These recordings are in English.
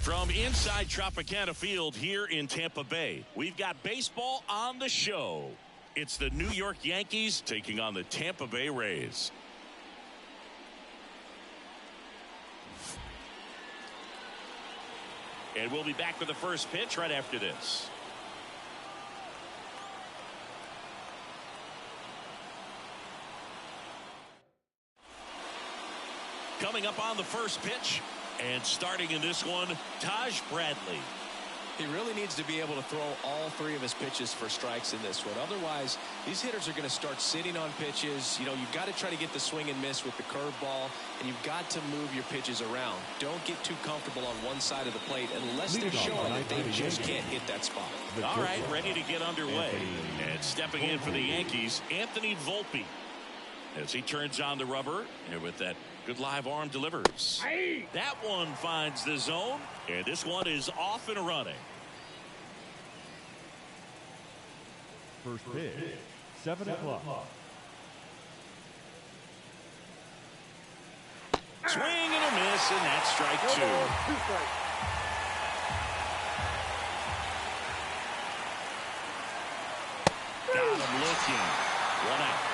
From inside Tropicana Field here in Tampa Bay, we've got baseball on the show. It's the New York Yankees taking on the Tampa Bay Rays. And we'll be back with the first pitch right after this. Coming up on the first pitch, and starting in this one, Taj Bradley. He really needs to be able to throw all three of his pitches for strikes in this one. Otherwise, these hitters are going to start sitting on pitches. You know, you've got to try to get the swing and miss with the curveball, and you've got to move your pitches around. Don't get too comfortable on one side of the plate unless they're showing that they just can't hit that spot. All right, ready to get underway. And stepping in for the Yankees, Anthony Volpe. As he turns on the rubber, and with that good live arm delivers. That one finds the zone, and this one is off and running. First pitch, 7 o'clock. Swing and a miss, and that's strike two. Got him looking. 1 out.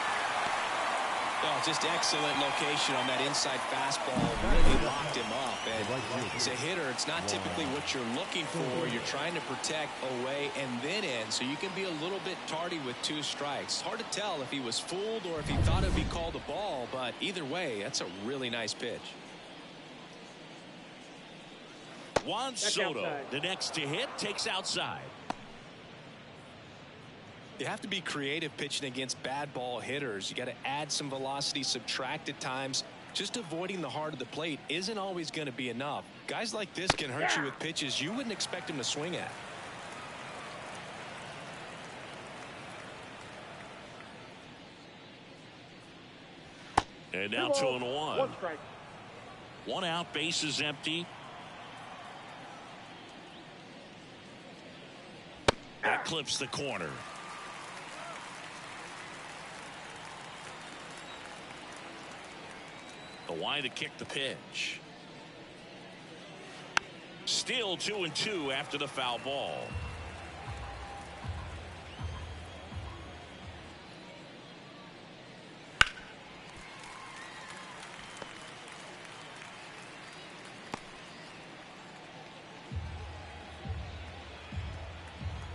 Oh, just excellent location on that inside fastball. Really locked him up. And as a hitter, it's not typically what you're looking for. You're trying to protect away and then in, so you can be a little bit tardy with 2 strikes. Hard to tell if he was fooled or if he thought it'd be called a ball, but either way, that's a really nice pitch. Juan Soto, the next to hit, takes outside. You have to be creative pitching against bad ball hitters. You got to add some velocity, subtract at times. Just avoiding the heart of the plate isn't always going to be enough. Guys like this can hurt you with pitches you wouldn't expect him to swing at. And now 2-1. 1 strike. 1 out, base is empty. That clips the corner. The wide to kick the pitch. Still 2-2 after the foul ball.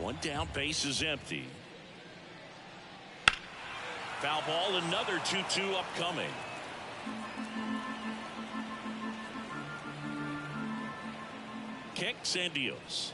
One down, base is empty. Foul ball, another 2-2 upcoming. Kicks and deals.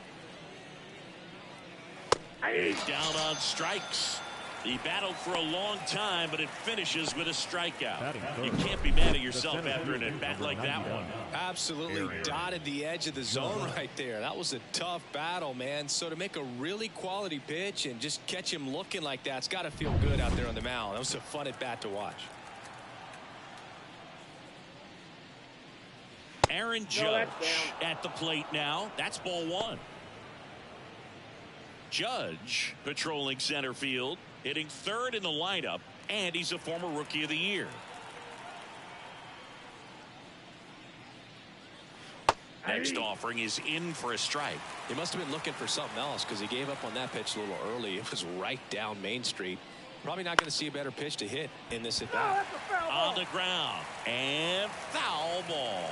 He's down on strikes. He battled for a long time, but it finishes with a strikeout. You can't be mad at yourself after an at-bat like that one. Absolutely dotted the edge of the zone right there. That was a tough battle, man. So to make a really quality pitch and just catch him looking like that, it's got to feel good out there on the mound. That was a fun at-bat to watch. Aaron Judge at the plate now. That's ball 1. Judge patrolling center field, hitting 3rd in the lineup, and he's a former Rookie of the Year. Next offering is in for a strike. He must have been looking for something else because he gave up on that pitch a little early. It was right down Main Street. Probably not going to see a better pitch to hit in this at-bat. On the ground, and foul ball.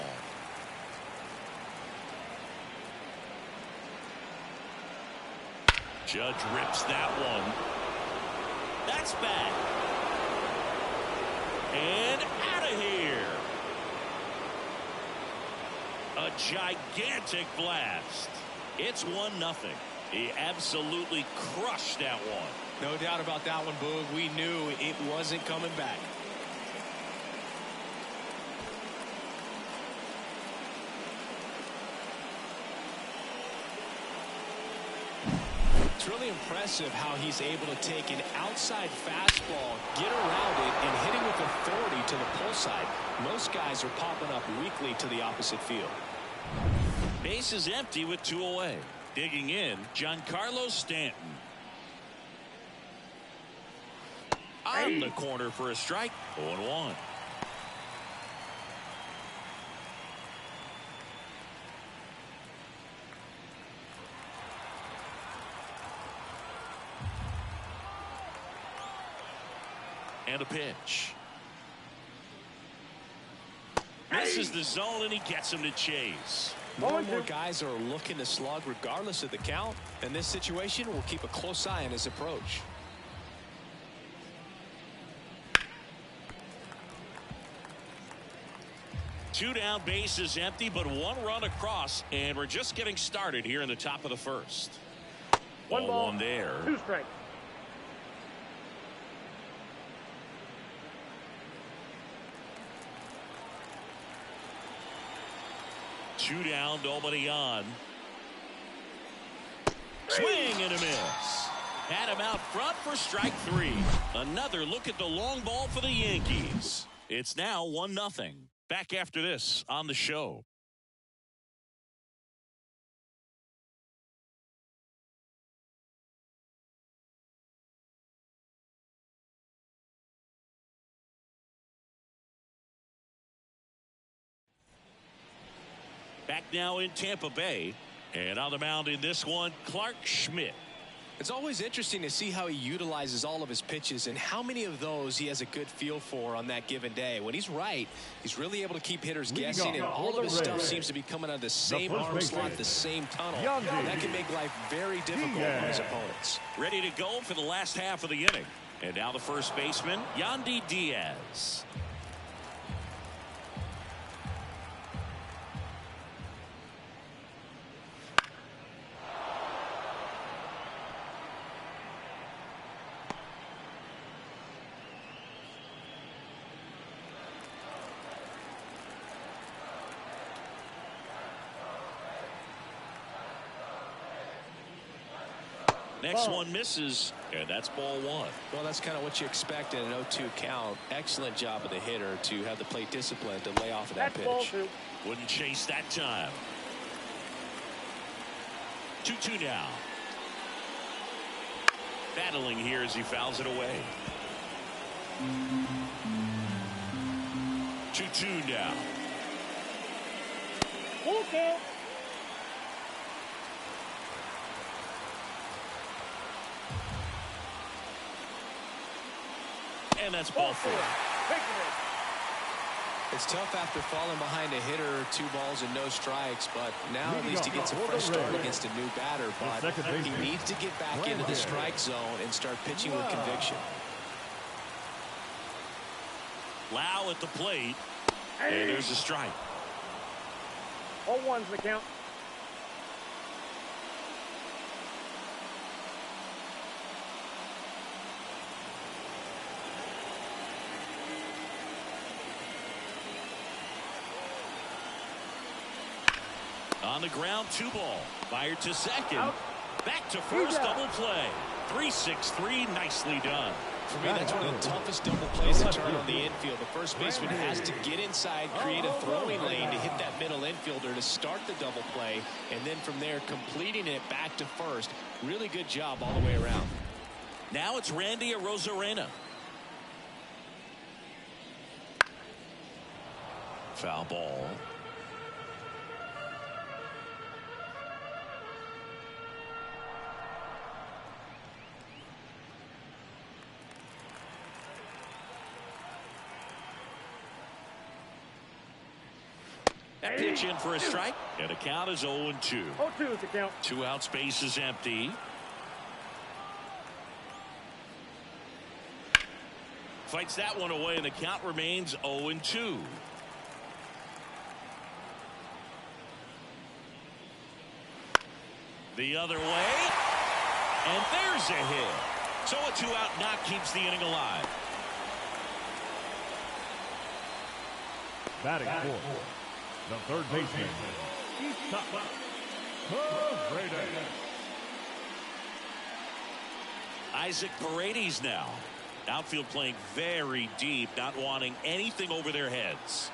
Judge rips that one. That's back. And out of here. A gigantic blast. It's 1-0. He absolutely crushed that one. No doubt about that one, Boog. We knew it wasn't coming back. It's really impressive how he's able to take an outside fastball, get around it, and hit it with authority to the pull side. Most guys are popping up weakly to the opposite field. Base is empty with 2 away. Digging in, Giancarlo Stanton. On the corner for a strike. 0-1. And a pitch. Misses the zone, and he gets him to chase. More and more guys are looking to slug regardless of the count. In this situation, we'll keep a close eye on his approach. Two down, bases empty, but one run across, and we're just getting started here in the top of the first. One ball, one there. 2 strikes. Two down, nobody on. Swing and a miss. Had him out front for strike 3. Another look at the long ball for the Yankees. It's now 1-0. Back after this on the show. Back now in Tampa Bay, and on the mound in this one, Clark Schmidt. It's always interesting to see how he utilizes all of his pitches and how many of those he has a good feel for on that given day. When he's right, he's really able to keep hitters guessing, and all of his stuff seems to be coming out of the same arm slot, the same tunnel. And that can make life very difficult for his opponents. Ready to go for the last half of the inning. And now the first baseman, Yandy Diaz. Next one misses, and that's ball 1. Well, that's kind of what you expect in an 0-2 count. Excellent job of the hitter to have the plate discipline to lay off of that pitch. Wouldn't chase that time. 2-2 now. Battling here as he fouls it away. 2-2 now. Okay. And that's ball 4. It's tough after falling behind a hitter, 2 balls and no strikes, but now at least he gets a fresh start against a new batter. But he needs to get back into the strike zone and start pitching with conviction. Lau at the plate, and there's a strike. 0-1's the count. On the ground, 2 ball. Fired to second. Out. Back to first, double play. 3-6-3, nicely done. For me, that's one of the toughest double plays to turn on the infield. The first baseman has to get inside, create a throwing lane to hit that middle infielder to start the double play, and then from there, completing it back to first. Really good job all the way around. Now it's Randy Arozarena. Foul ball. That pitch in for a strike, and the count is 0-2. 0-2 is the count. 2 out, space is empty. Fights that one away, and the count remains 0-2. The other way, and there's a hit. So a 2-out knock keeps the inning alive. Batting fourth, the third baseman, Isaac Paredes now. Outfield playing very deep, not wanting anything over their heads.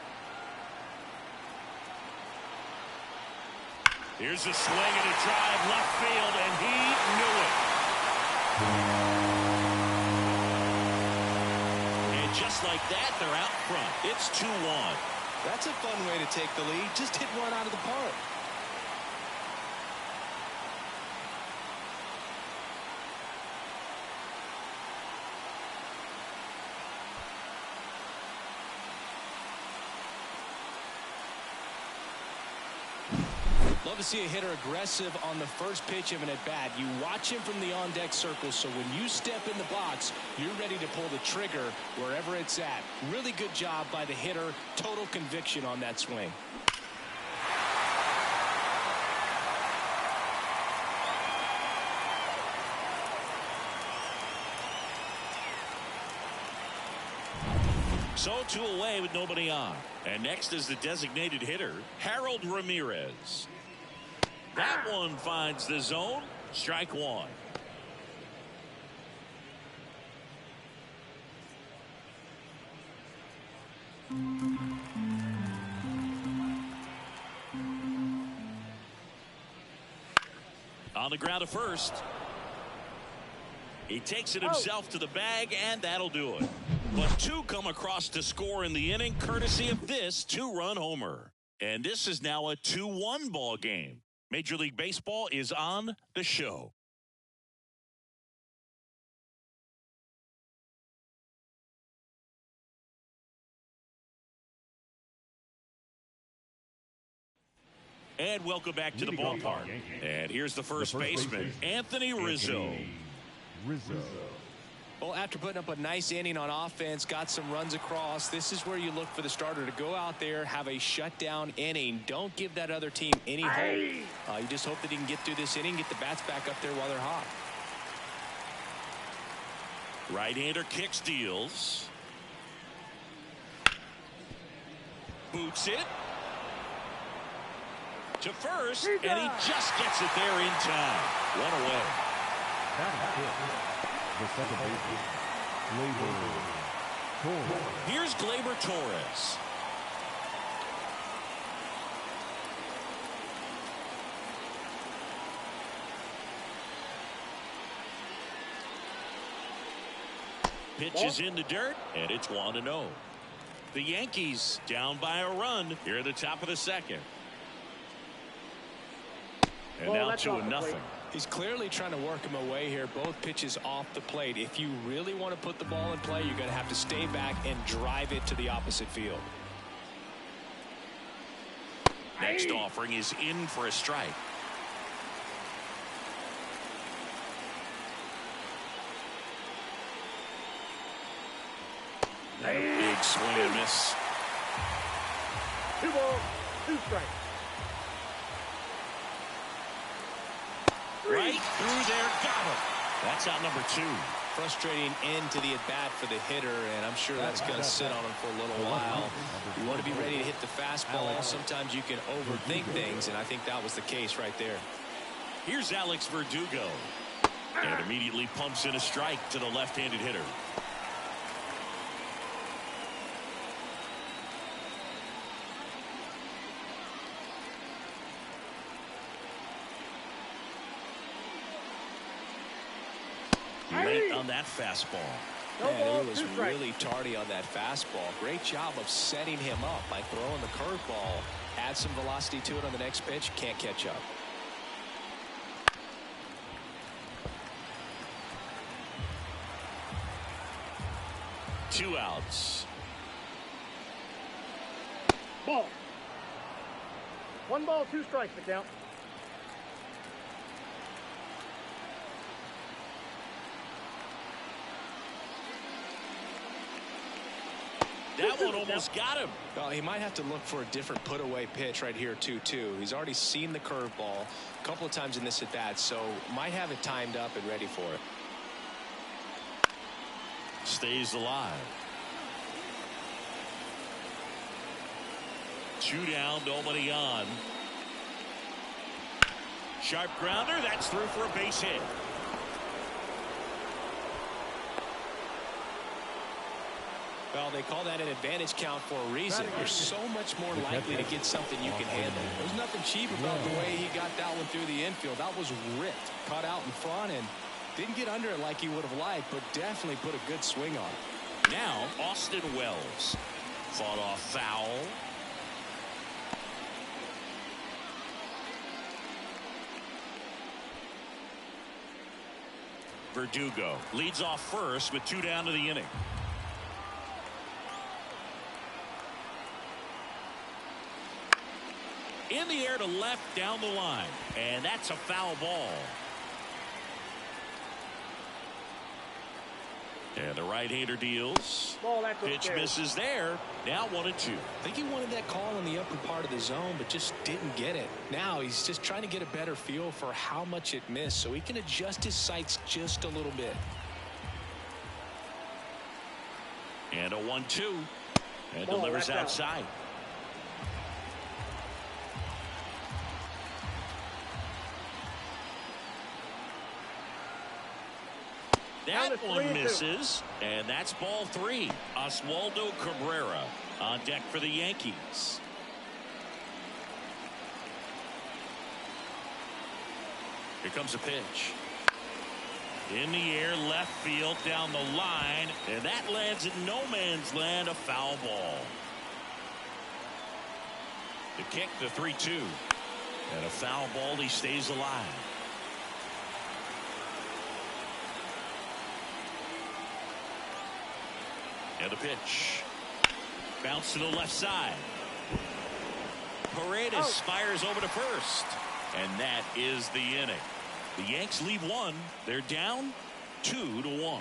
Here's a swing and a drive left field, and he knew it. And just like that, they're out front. It's 2-1. That's a fun way to take the lead. Just hit one out of the park. Love to see a hitter aggressive on the first pitch of an at-bat. You watch him from the on-deck circle, so when you step in the box, you're ready to pull the trigger wherever it's at. Really good job by the hitter. Total conviction on that swing. So 2 away with nobody on. And next is the designated hitter, Harold Ramirez. That one finds the zone. Strike 1. On the ground to first. He takes it himself to the bag, and that'll do it. But 2 come across to score in the inning, courtesy of this 2-run homer. And this is now a 2-1 ball game. Major League Baseball is on the show. And welcome back to the ballpark. And here's the first baseman, Anthony Rizzo. Well, after putting up a nice inning on offense, got some runs across, this is where you look for the starter to go out there, have a shutdown inning. Don't give that other team any hope. You just hope that he can get through this inning, get the bats back up there while they're hot. Right-hander kicks, deals. Boots it to first, and he just gets it there in time. 1 away. The second baseman, Torres. Here's Gleyber Torres. Pitch is in the dirt, and it's 1-0. The Yankees down by a run here at the top of the second. And now 2-0. He's clearly trying to work him away here. Both pitches off the plate. If you really want to put the ball in play, you're going to have to stay back and drive it to the opposite field. Next offering is in for a strike. And a big swing and miss. 2 balls, 2 strikes. Right through there, got him. That's out number 2. Frustrating end to the at-bat for the hitter, and I'm sure that's going to sit on him for a little while. You want to be ready to hit the fastball. Sometimes you can overthink things, and I think that was the case right there. Here's Alex Verdugo. And immediately pumps in a strike to the left-handed hitter. Late on that fastball. Man, he was really tardy on that fastball. Great job of setting him up by throwing the curveball. Add some velocity to it on the next pitch. Can't catch up. Two outs. Ball. 1 ball, 2 strikes to count. That one almost got him. Well, he might have to look for a different put-away pitch right here, 2-2. He's already seen the curveball a couple of times in this at-bat, so might have it timed up and ready for it. Stays alive. 2 down, nobody on. Sharp grounder, that's through for a base hit. Well, they call that an advantage count for a reason. You're so much more likely to get something you can handle. There's nothing cheap about the way he got that one through the infield. That was ripped, cut out in front, and didn't get under it like he would have liked, but definitely put a good swing on it. Now, Austin Wells. Fought off foul. Verdugo leads off first with 2 down to the inning. In the air to left down the line. And that's a foul ball. And the right-hander deals. Pitch misses there. Now 1-2. I think he wanted that call in the upper part of the zone, but just didn't get it. Now he's just trying to get a better feel for how much it missed so he can adjust his sights just a little bit. And a 1-2. And delivers outside. That one misses, and that's ball 3. Oswaldo Cabrera on deck for the Yankees. Here comes a pitch. In the air, left field, down the line, and that lands in no man's land, a foul ball. The kick, the 3-2. And a foul ball, he stays alive. And the pitch. Bounce to the left side. Paredes fires over to first. And that is the inning. The Yanks leave 1. They're down 2-1.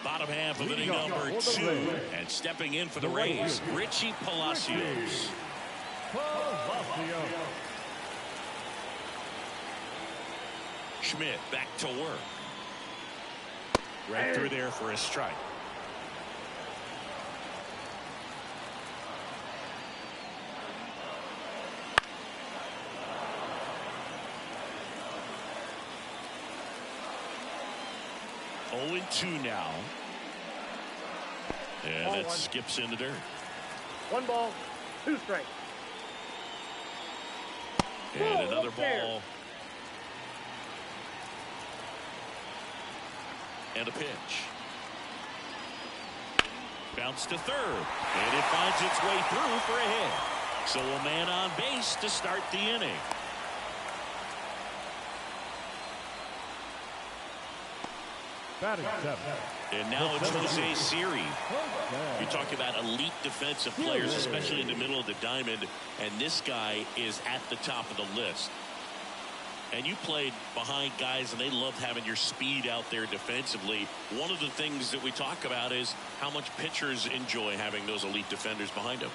Bottom half of inning number 2. And stepping in for the Rays, Richie Palacios. Schmidt back to work. Right through there for a strike. Oh, 2 now. And it skips in the dirt. 1 ball, 2 strikes. And another ball. And a pitch. Bounce to third. And it finds its way through for a hit. So a man on base to start the inning. And now it's Jose Siri. You talk about elite defensive players, especially in the middle of the diamond, and this guy is at the top of the list. And you played behind guys, and they loved having your speed out there defensively. One of the things that we talk about is how much pitchers enjoy having those elite defenders behind them.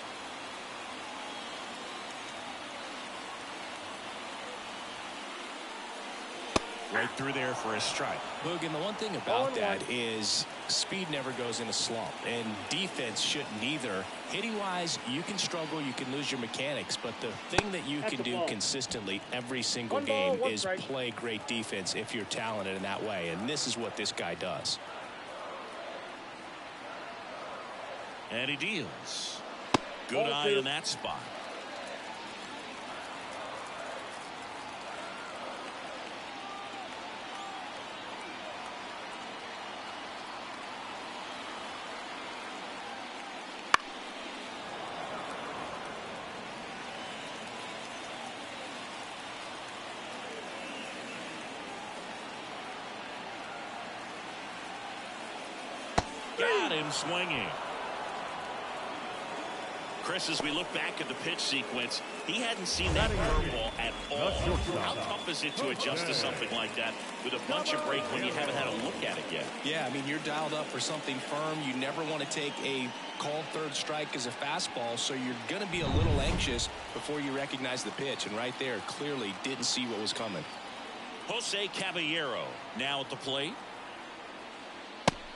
Right through there for a strike. Boog, and the one thing about that is speed never goes in a slump, and defense shouldn't either. Hitting-wise, you can struggle, you can lose your mechanics, but the thing that you can do consistently every single game is play great defense if you're talented in that way, and this is what this guy does. And he deals. Good eye in that spot. Got him swinging. Chris, as we look back at the pitch sequence, he hadn't seen that curveball at all. How tough is it to adjust to something like that with a bunch of break when you haven't had a look at it yet? Yeah, I mean, you're dialed up for something firm. You never want to take a called third strike as a fastball, so you're going to be a little anxious before you recognize the pitch. And right there, clearly didn't see what was coming. Jose Caballero now at the plate.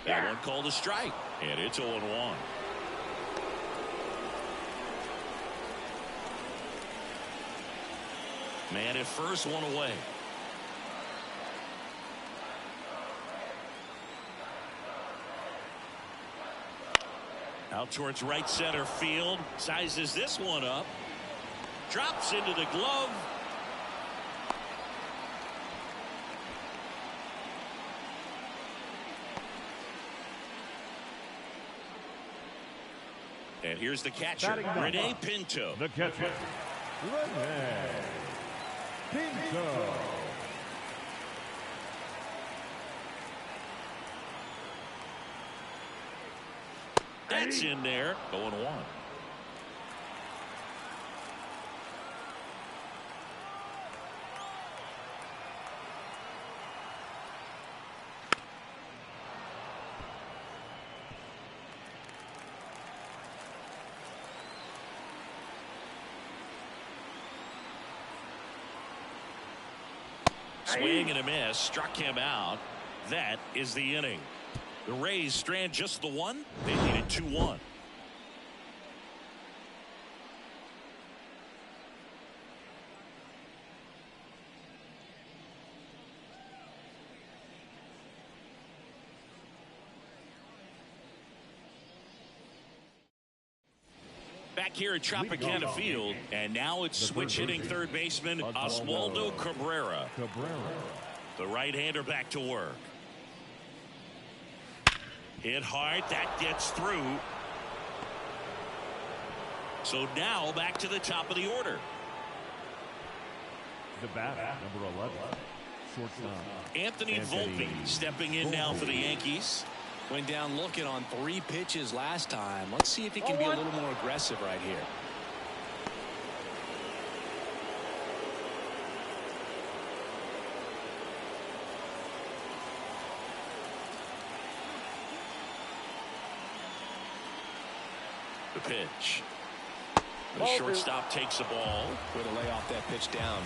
That one called a strike, and it's 0-1. Man at first, one away. Out towards right center field. Sizes this one up. Drops into the glove. And here's the catcher, Rene Pinto. The catcher, Rene Pinto. That's in there. 0-1. Swing and a miss, struck him out. That is the inning. The Rays strand just the one. They lead it 2-1. Back here at Tropicana Field, and now it's switch hitting third baseman Oswaldo Cabrera. The right-hander back to work. Hit hard, that gets through. So now back to the top of the order. The batter, number 11, shortstop Anthony Volpe stepping in now for the Yankees. Went down looking on 3 pitches last time. Let's see if he can be a little more aggressive right here. The pitch. The shortstop takes the ball. Way to lay off that pitch down.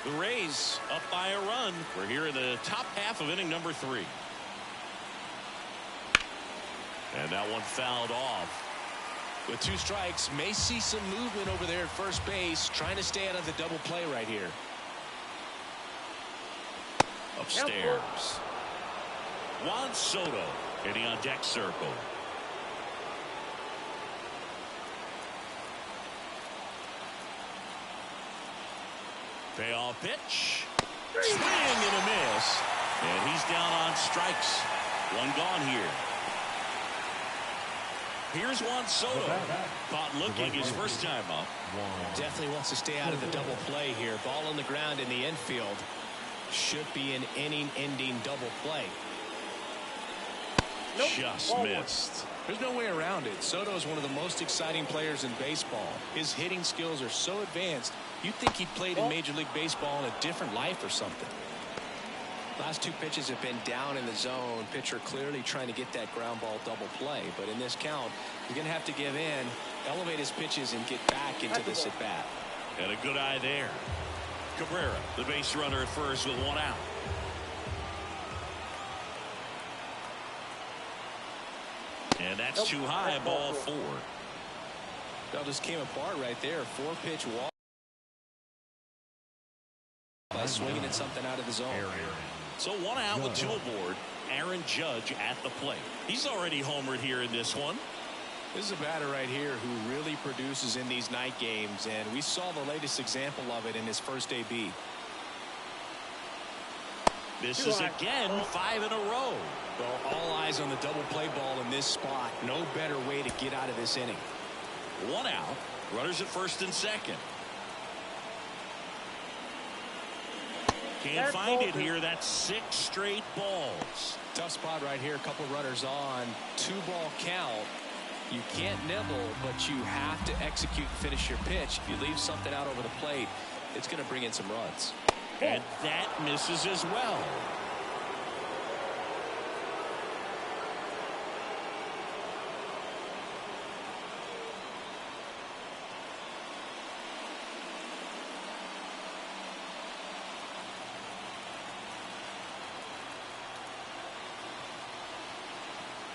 The Rays up by a run. We're here in the top half of inning number 3. And that one fouled off. With 2 strikes, may see some movement over there at first base, trying to stay out of the double play right here. Upstairs. Juan Soto hitting on deck circle. Payoff pitch. Swing and a miss. And he's down on strikes. 1 gone here. Here's Juan Soto. Caught looking his first time up. Definitely wants to stay out of the double play here. Ball on the ground in the infield. Should be an inning-ending double play. Just missed. There's no way around it. Soto is one of the most exciting players in baseball. His hitting skills are so advanced, you'd think he played in Major League Baseball in a different life or something. Last 2 pitches have been down in the zone. Pitcher clearly trying to get that ground ball double play. But in this count, he's going to have to give in, elevate his pitches, and get back into this at bat. And a good eye there. Cabrera, the base runner at first with 1 out. And that's too high, ball 4. That just came apart right there. 4-pitch walk. By swinging at something out of the zone. So 1 out with 2 aboard. Aaron Judge at the plate. He's already homered here in this one. This is a batter right here who really produces in these night games, and we saw the latest example of it in his first AB. This is again 5 in a row. Well, all eyes on the double play ball in this spot. No better way to get out of this inning. 1 out. Runners at first and second. Can't find it here. That's 6 straight balls. Tough spot right here. A couple runners on. 2-ball count. You can't nibble, but you have to execute and finish your pitch. If you leave something out over the plate, it's going to bring in some runs. And that misses as well.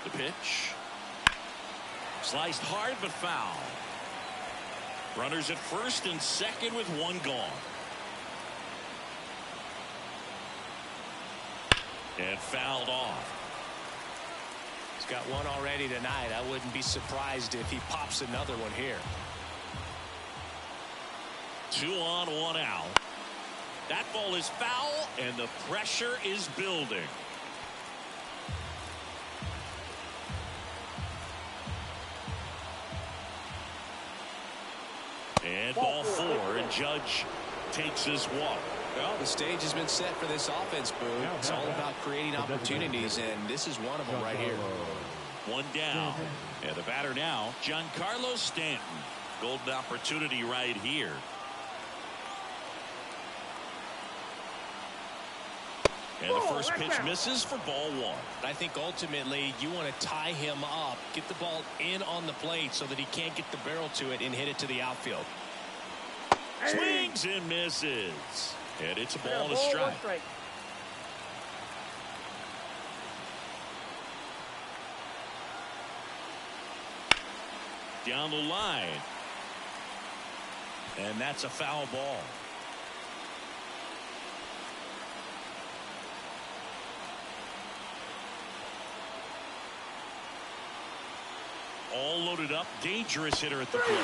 The pitch. Sliced hard but foul. Runners at first and second with 1 gone. And fouled off. He's got 1 already tonight. I wouldn't be surprised if he pops another one here. 2 on, 1 out. That ball is foul, and the pressure is building. And ball 4, and Judge takes this walk. Well, the stage has been set for this offense, Boog. It's all about creating opportunities, and this is one of them right here. One down. And the batter now, Giancarlo Stanton. Golden opportunity right here. And the first pitch misses for ball one. I think ultimately you want to tie him up, get the ball in on the plate so that he can't get the barrel to it and hit it to the outfield. Swings and misses. And it's a ball and a strike. Down the line. And that's a foul ball. All loaded up. Dangerous hitter at the plate.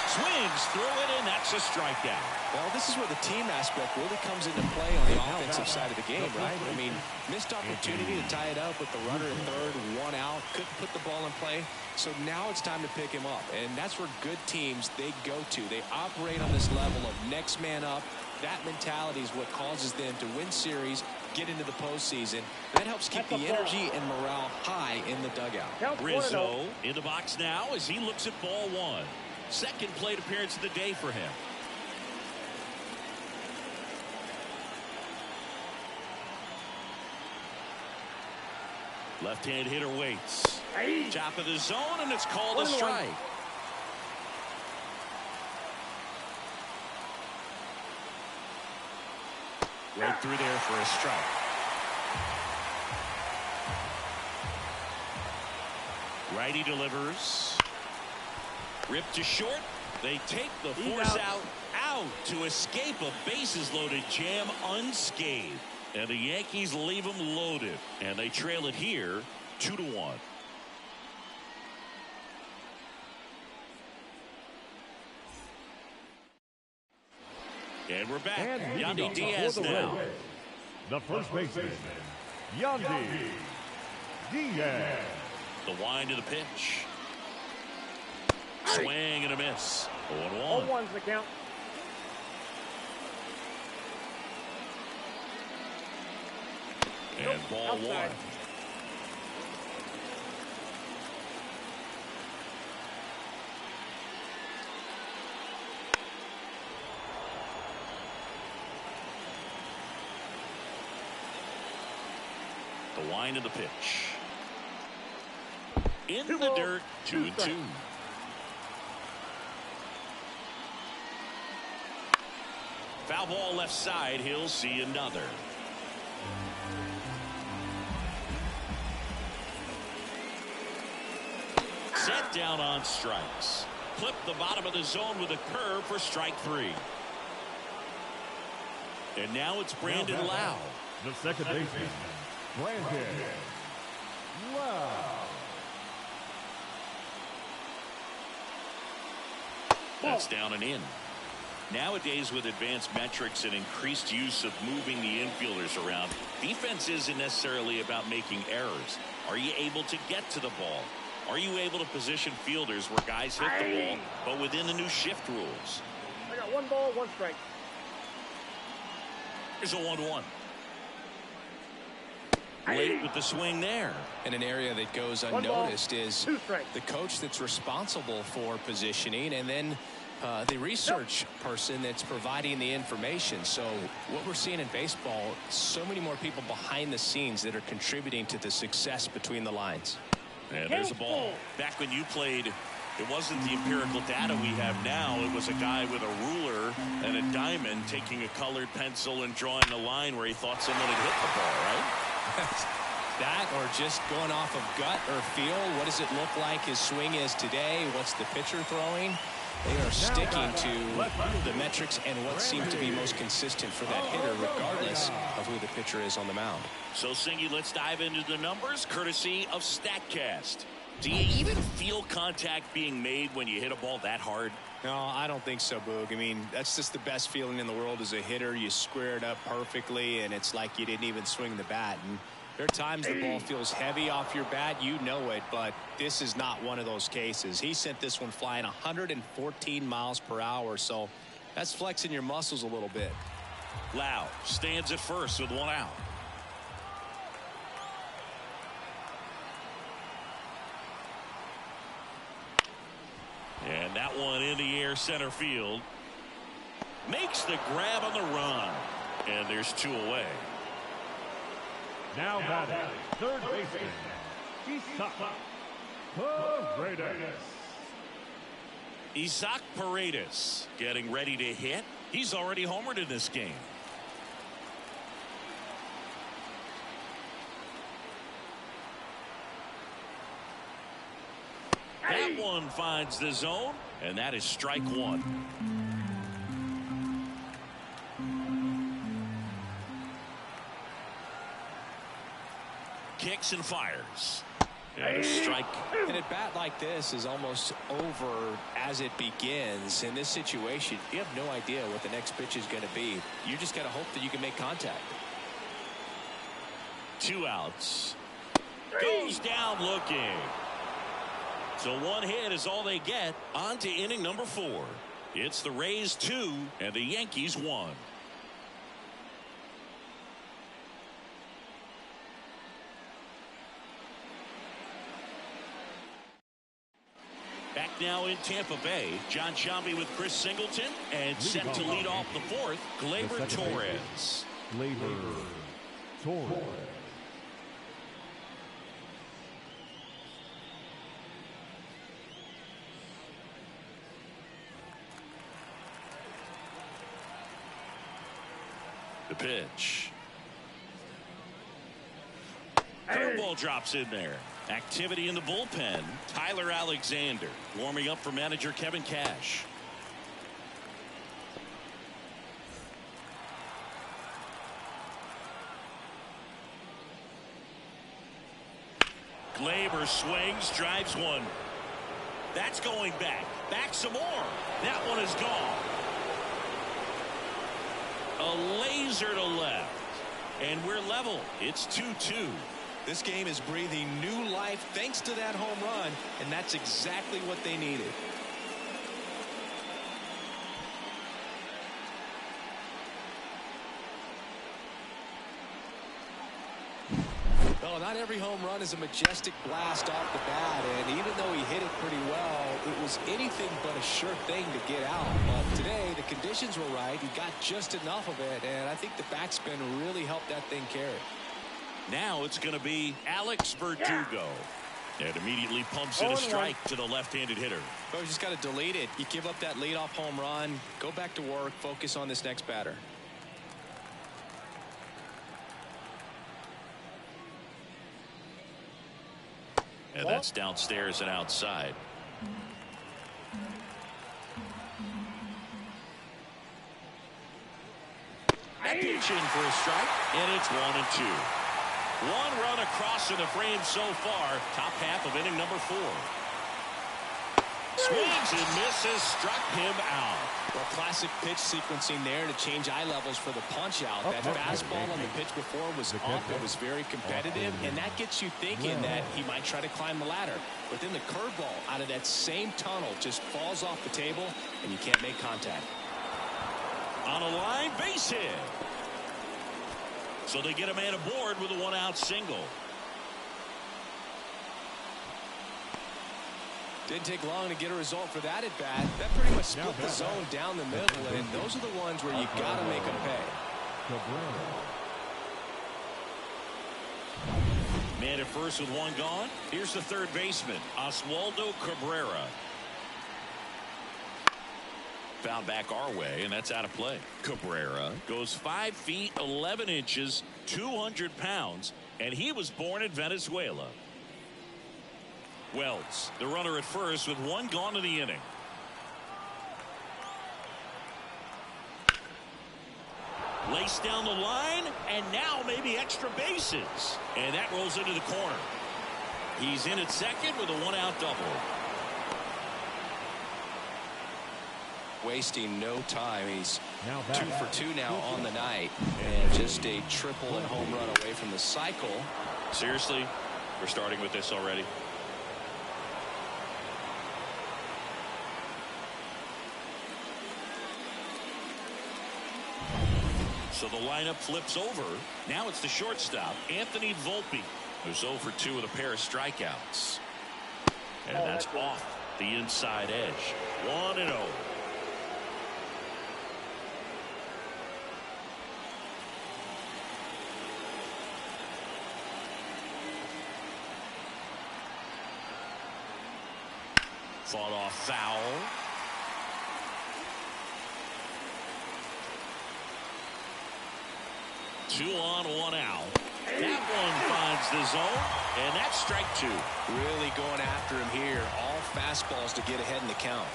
Swings through it, and that's a strikeout. Well, this is where the team aspect really comes into play on the offensive side of the game, right? I mean, missed opportunity to tie it up with the runner at third, one out, couldn't put the ball in play. So now it's time to pick him up, and that's where good teams, they go to. They operate on this level of next man up. That mentality is what causes them to win series, get into the postseason. That helps keep the energy and morale high in the dugout. Rizzo in the box now as he looks at ball one. Second plate appearance of the day for him. Left-hand hitter waits. Top of the zone, and it's called a strike. Right through there for a strike. Righty delivers. Ripped to short. They take the force out to escape a bases-loaded jam unscathed. And the Yankees leave them loaded. And they trail it here 2-1. And we're back. Yandy Diaz now. The first baseman, Yandy Diaz. The wind of the pitch. Swing and a miss. 0-1. 0-1's the count. And ball one. The wind of the pitch. In the dirt, 2-2. Foul ball left side. He'll see another. Set down on strikes. Clip the bottom of the zone with a curve for strike three. And now it's Brandon Lau. The second baseman, Brandon Lau. That's down and in. Nowadays, with advanced metrics and increased use of moving the infielders around, defense isn't necessarily about making errors. Are you able to get to the ball? Are you able to position fielders where guys hit the ball, but within the new shift rules? I got 1 ball, 1 strike. Here's a 1-1. Late with the swing there. And an area that goes unnoticed is the coach that's responsible for positioning, and then the research person that's providing the information. So what we're seeing in baseball, so many more people behind the scenes that are contributing to the success between the lines. And there's a ball. Back when you played, it wasn't the empirical data we have now. It was a guy with a ruler and a diamond taking a colored pencil and drawing a line where he thought someone had hit the ball, right? That, or just going off of gut or feel. What does it look like his swing is today? What's the pitcher throwing? They are sticking to the metrics and what seems to be most consistent for that hitter, regardless of who the pitcher is on the mound. So, Singy, let's dive into the numbers, courtesy of StatCast. Do you even feel contact being made when you hit a ball that hard? No, I don't think so, Boog. I mean, that's just the best feeling in the world as a hitter. You square it up perfectly, and it's like you didn't even swing the bat. And there are times the ball feels heavy off your bat. You know it, but this is not one of those cases. He sent this one flying 114 miles per hour, so That's flexing your muscles a little bit. Lau stands at first with one out. And that one in the air center field. Makes the grab on the run. And there's two away. Now batting, third baseman, Isaac Paredes getting ready to hit. He's already homered in this game. That one finds the zone, and that is strike one. Kicks and fires. And a strike. And a bat like this is almost over as it begins. In this situation, you have no idea what the next pitch is going to be. You just got to hope that you can make contact. Two outs. Goes down looking. So one hit is all they get. On to inning number 4. It's the Rays 2 and the Yankees 1. Back now in Tampa Bay, John Sciambi with Chris Singleton, and set to lead off the 4th, Gleyber Torres. The pitch. Curveball drops in there. Activity in the bullpen. Tyler Alexander warming up for manager Kevin Cash. Gleyber swings, drives one. That's going back. Back some more. That one is gone. A laser to left. And we're level. It's 2-2. This game is breathing new life thanks to that home run, and that's exactly what they needed. Well, not every home run is a majestic blast off the bat, and even though he hit it pretty well, it was anything but a sure thing to get out. But today, the conditions were right. He got just enough of it, and I think the backspin really helped that thing carry. Now it's going to be Alex Verdugo. And immediately pumps in a strike to the left-handed hitter. Oh, you just got to delete it. You give up that leadoff home run, go back to work, focus on this next batter. And that's downstairs and outside. That pitch in for a strike, and it's 1-2. One run across in the frame so far. Top half of inning number 4. Swings and misses, struck him out. Well, classic pitch sequencing there to change eye levels for the punch out. That fastball on the pitch before was up. It was very competitive, and that gets you thinking that he might try to climb the ladder. But then the curveball out of that same tunnel just falls off the table, and you can't make contact. On a line, base hit. So they get a man aboard with a 1-out single. Didn't take long to get a result for that at bat. That pretty much split the zone down the middle, and those are the ones where you got to make them pay. Man at first with one gone. Here's the third baseman, Oswaldo Cabrera. Found back our way, and that's out of play. Cabrera goes 5 feet 11 inches, 200 pounds, and he was born in Venezuela. Wells, the runner at first with one gone in the inning. Laced down the line, and now maybe extra bases. And that rolls into the corner. He's in at second with a 1-out double. Wasting no time. He's 2 for 2 now on the night, and just a triple and home run away from the cycle. Seriously, we're starting with this already. So the lineup flips over. Now it's the shortstop, Anthony Volpe, who's 0 for 2 with a pair of strikeouts. And that's off the inside edge. 1-0. Fought off foul. Two on, one out. That one finds the zone, and that's strike 2. Really going after him here. All fastballs to get ahead in the count.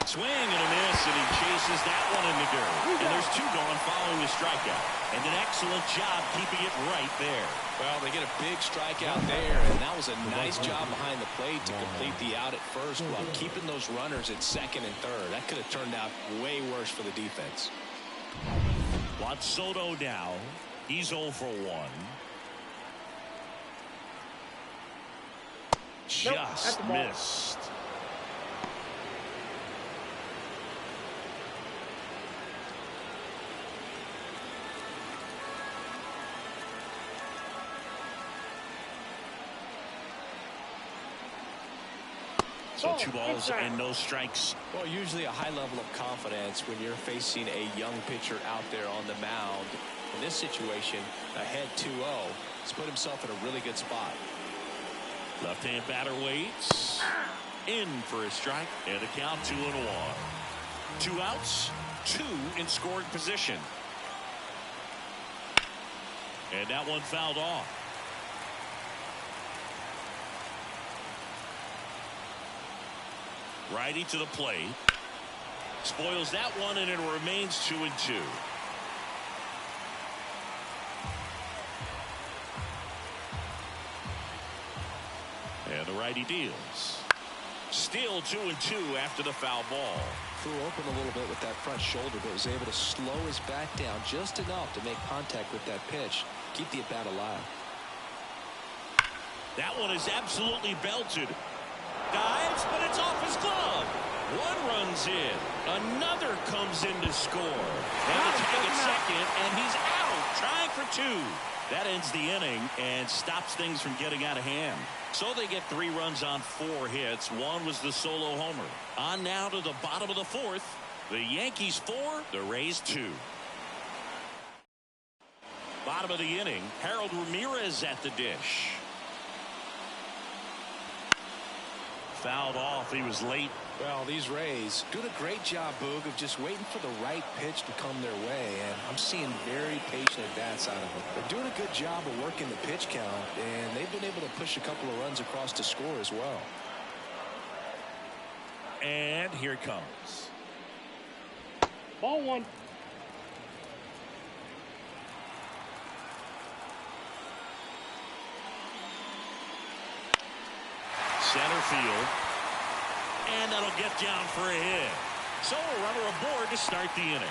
Swing and a miss, and he chases that one in the dirt. And there's 2 gone following the strikeout. And an excellent job keeping it right there. Well, they get a big strikeout there, and that was a nice job behind the plate to complete the out at first while keeping those runners at second and third. That could have turned out way worse for the defense. Juan Soto now. He's 0 for 1. Just missed. So 2 balls and no strikes. Well, usually a high level of confidence when you're facing a young pitcher out there on the mound. In this situation, ahead 2-0, he's put himself in a really good spot. Left-hand batter waits. In for a strike, and the count 2-1. 2 outs, 2 in scoring position. And that one fouled off. Righty to the plate. Spoils that one, and it remains 2-2. And the righty deals. Still 2-2 after the foul ball. Threw open a little bit with that front shoulder, but was able to slow his back down just enough to make contact with that pitch. Keep the at-bat alive. That one is absolutely belted. Dives, but it's off his glove. One runs in. Another comes in to score. And the tag at second, and he's out. Trying for 2. That ends the inning and stops things from getting out of hand. So they get 3 runs on 4 hits. One was the solo homer. On now to the bottom of the 4th. The Yankees 4, the Rays 2. Bottom of the inning, Harold Ramirez at the dish. Fouled off. He was late. Well, these Rays doing a great job, Boog, of just waiting for the right pitch to come their way, and I'm seeing very patient at-bats out of them. They're doing a good job of working the pitch count, and they've been able to push a couple of runs across to score as well. And here it comes. Ball 1. Center field. And that'll get down for a hit. So a runner aboard to start the inning.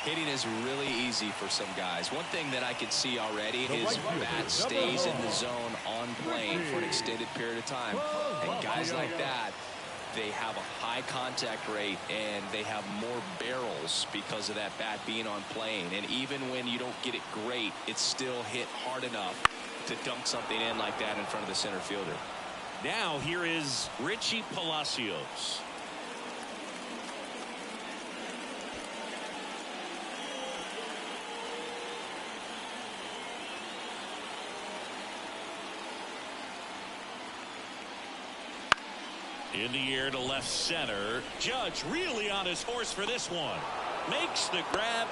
Hitting is really easy for some guys. One thing that I can see already, his bat stays in the zone on plane for an extended period of time. And guys like that, they have a high contact rate and they have more barrels because of that bat being on plane. And even when you don't get it great, it's still hit hard enough to dunk something in like that in front of the center fielder. Now here is Richie Palacios. In the air to left center. Judge really on his horse for this one. Makes the grab.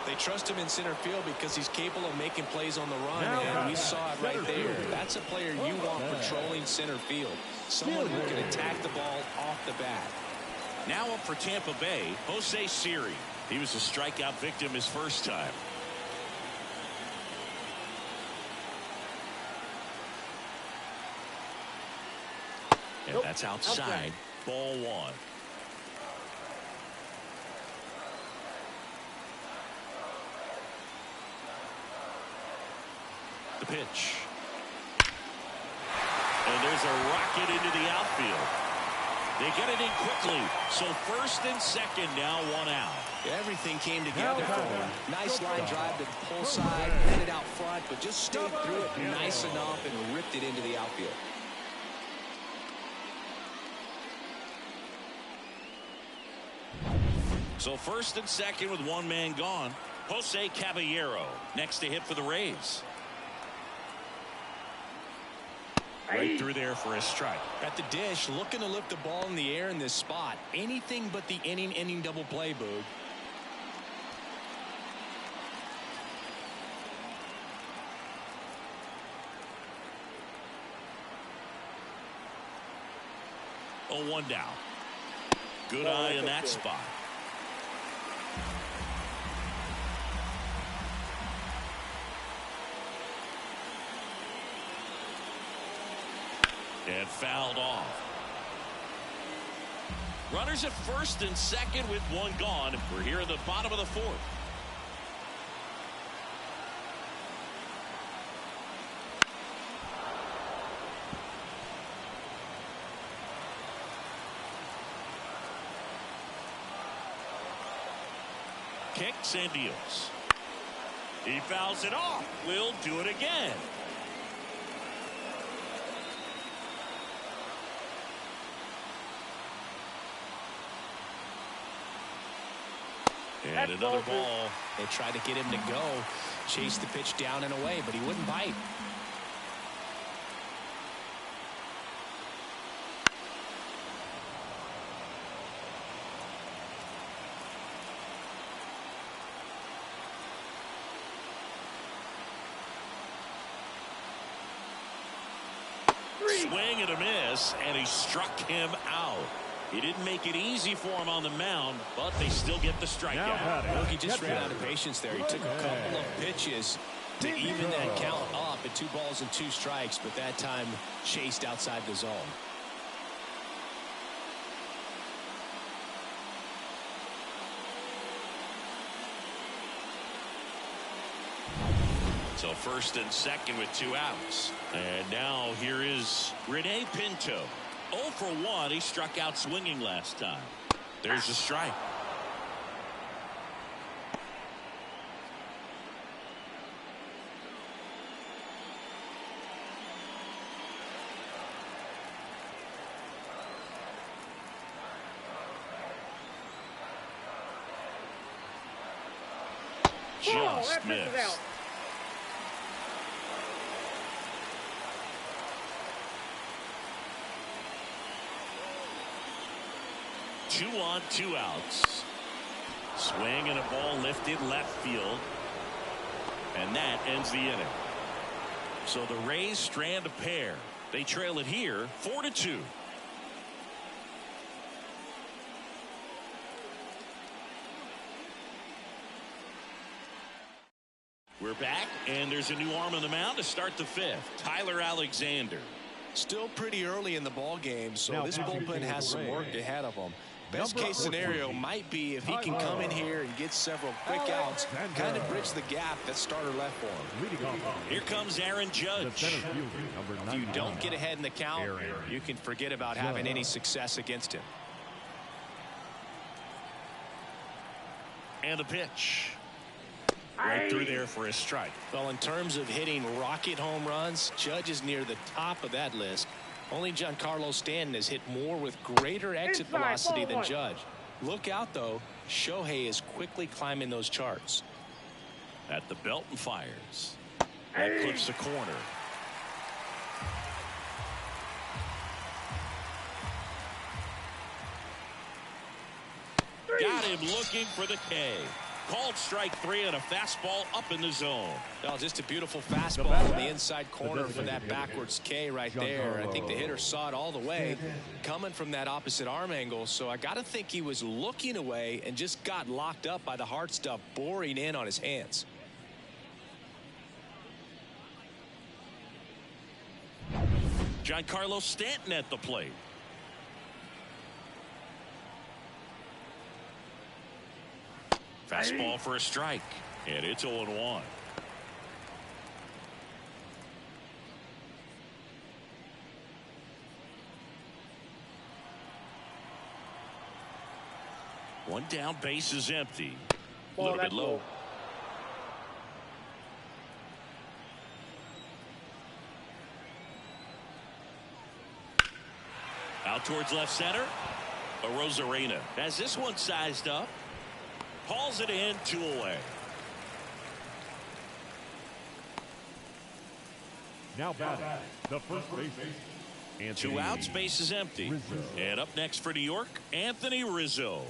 They trust him in center field because he's capable of making plays on the run, and we saw it right there. That's a player you want patrolling center field. Someone who can attack the ball off the bat. Now up for Tampa Bay, Jose Siri. He was a strikeout victim his first time. And that's outside. Ball 1. The pitch. And there's a rocket into the outfield. They get it in quickly. So first and second now, one out. Everything came together for him. Nice line drive to the pull side, headed out front, but just stayed through it nice enough and ripped it into the outfield. So first and second with one man gone. Jose Caballero next to hit for the Rays. Right through there for a strike. At the dish, looking to lift the ball in the air in this spot. Anything but the inning double play, Boog. Oh, one down. Good eye in that spot. And fouled off. Runners at first and second with one gone. We're here at the bottom of the fourth. Kicks and deals. He fouls it off. We'll do it again. And another ball. They tried to get him to go, chase the pitch down and away, but he wouldn't bite. Swing and a miss, and he struck him out. He didn't make it easy for him on the mound, but they still get the strikeout. Look, he just ran out of patience there. He took a couple of pitches to even that count up at 2 balls and 2 strikes, but that time chased outside the zone. So first and second with 2 outs. And now here is Rene Pinto. 0 for 1. He struck out swinging last time. There's a strike. Just missed. 2 on, 2 outs. Swing and a ball lifted left field. And that ends the inning. So the Rays strand a pair. They trail it here 4-2. We're back, and there's a new arm on the mound to start the 5th. Tyler Alexander. Still pretty early in the ball game, so this bullpen has some work ahead of them. Best case scenario might be if he can come in here and get several quick outs, kind of bridge the gap that starter left for him. Here comes Aaron Judge. If you don't get ahead in the count, you can forget about having any success against him. And a pitch. Right through there for a strike. Well, in terms of hitting rocket home runs, Judge is near the top of that list. Only Giancarlo Stanton has hit more with greater exit velocity than Judge. Look out, though. Shohei is quickly climbing those charts. At the belt and fires. That clips the corner. Got him looking for the K. Called strike 3 and a fastball up in the zone. Well, just a beautiful fastball in the inside corner for that backwards K right there. I think the hitter saw it all the way coming from that opposite arm angle. So I got to think he was looking away and just got locked up by the hard stuff boring in on his hands. Giancarlo Stanton at the plate. Fastball for a strike, and it's 0-1. One down, base is empty. A Oh, little bit that's low. low. Out towards left center. Arozarena has this one sized up. Hauls it in, 2 away. Now batting, the first baseman. 2 outs, base is empty. Rizzo. And up next for New York, Anthony Rizzo.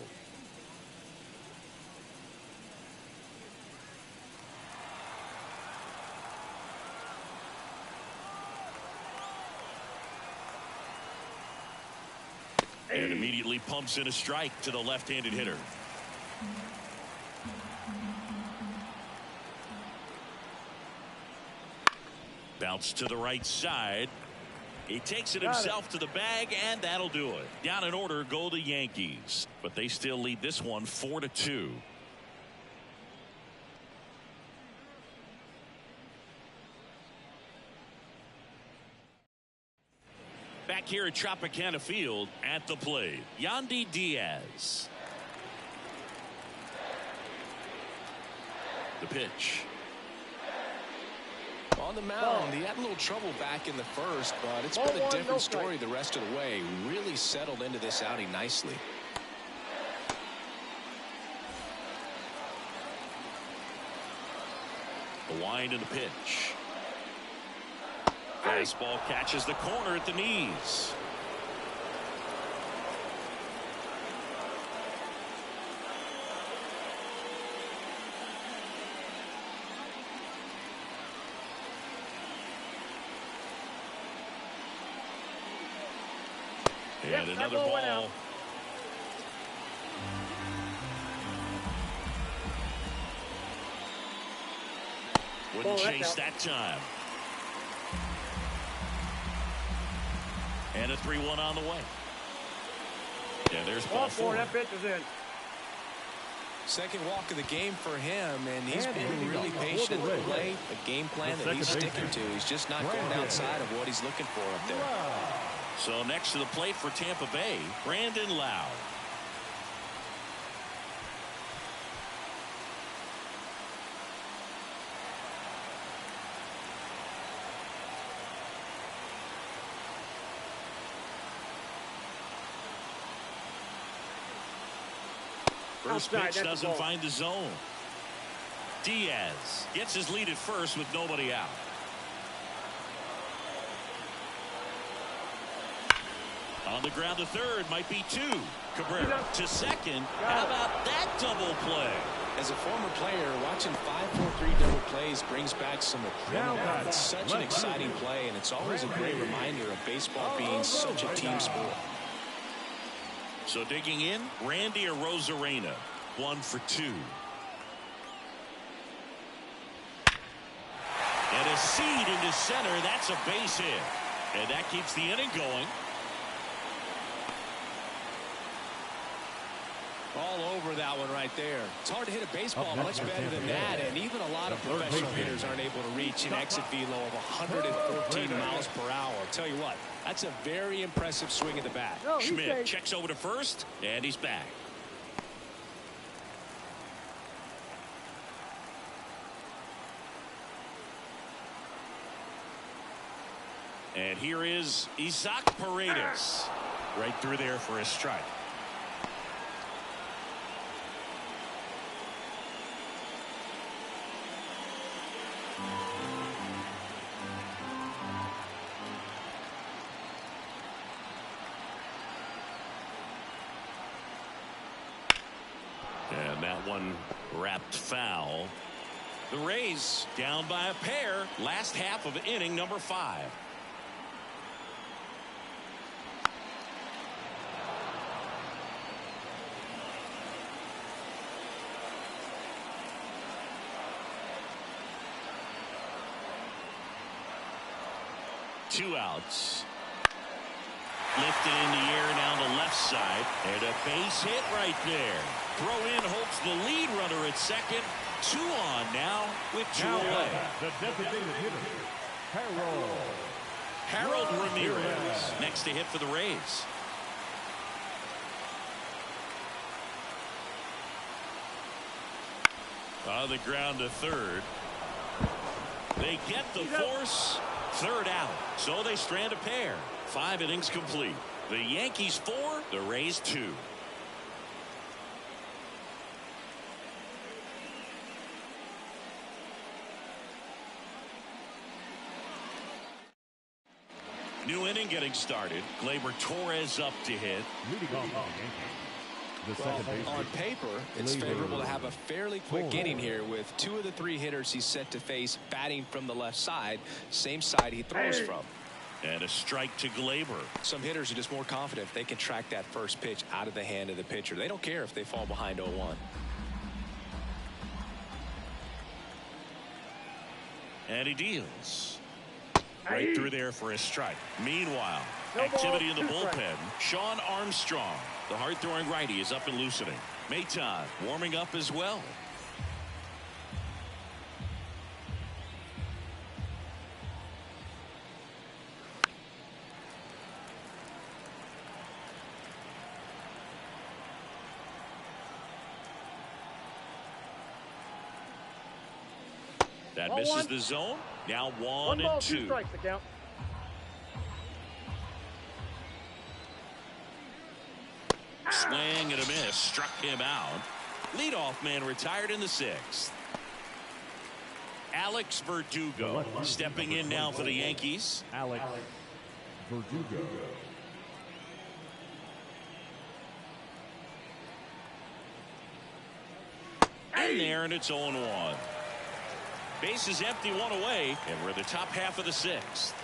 And immediately pumps in a strike to the left-handed hitter. Bounce to the right side. He takes it himself to the bag, and that'll do it. Down in order go the Yankees, but they still lead this one 4-2. Back here at Tropicana Field, at the plate, Yandy Diaz. The pitch. On the mound, he had a little trouble back in the first, but it's been a different story the rest of the way. Really settled into this outing nicely. The wind and the pitch. Fastball catches the corner at the knees. And another ball. Wouldn't chase that time. And a 3-1 on the way. Yeah, there's ball 4. That pitch is in. Second walk of the game for him, and he's been really patient at the plate. A game plan that he's sticking to. He's just not going outside of what he's looking for up there. So next to the plate for Tampa Bay, Brandon Lowe. First pitch doesn't find the zone. Diaz gets his lead at first with nobody out. On the ground to third, might be 2. Cabrera to second. How about that double play? As a former player, watching 5-4-3 double plays brings back some adrenaline. It's such an exciting play, and it's always a great reminder of baseball being such a team sport. So digging in, Randy Arozarena, 1 for 2. And a seed into center. That's a base hit. And that keeps the inning going. All over that one right there. It's hard to hit a baseball much better than that, and even a lot of professional hitters aren't able to reach an exit velo of 114 miles per hour. I'll tell you what, that's a very impressive swing at the bat. Schmidt checks over to first, and he's back. And here is Isaac Paredes. Right through there for a strike. And that one wrapped foul. The Rays down by a pair. Last half of inning number 5. Two outs. Lifted in the air down the left side. And a base hit right there. Throw in holds the lead runner at second. 2 on now with 2 away. The designated hitter, Harold Ramirez next to hit for the Rays. On the ground to third. They get the force. Third out. So they strand a pair. 5 innings complete. The Yankees 4, the Rays 2. New inning getting started. Gleyber Torres up to hit. On paper, it's favorable to have a fairly quick inning here with 2 of the 3 hitters he's set to face batting from the left side, same side he throws from. And a strike to Gleyber. Some hitters are just more confident if they can track that first pitch out of the hand of the pitcher. They don't care if they fall behind 0-1. And he deals. Right through there for a strike. Meanwhile, activity in the bullpen. Sean Armstrong, the hard-throwing righty, is up and loosening. Maton warming up as well. That misses the zone. Now 1 and 2. 2 strikes to count. Swing and a miss. Struck him out. Leadoff man retired in the 6th. Alex Verdugo stepping in now for the Yankees. Alex Verdugo. In there, and it's 0-1. Base is empty, 1 away, and we're in the top half of the 6th.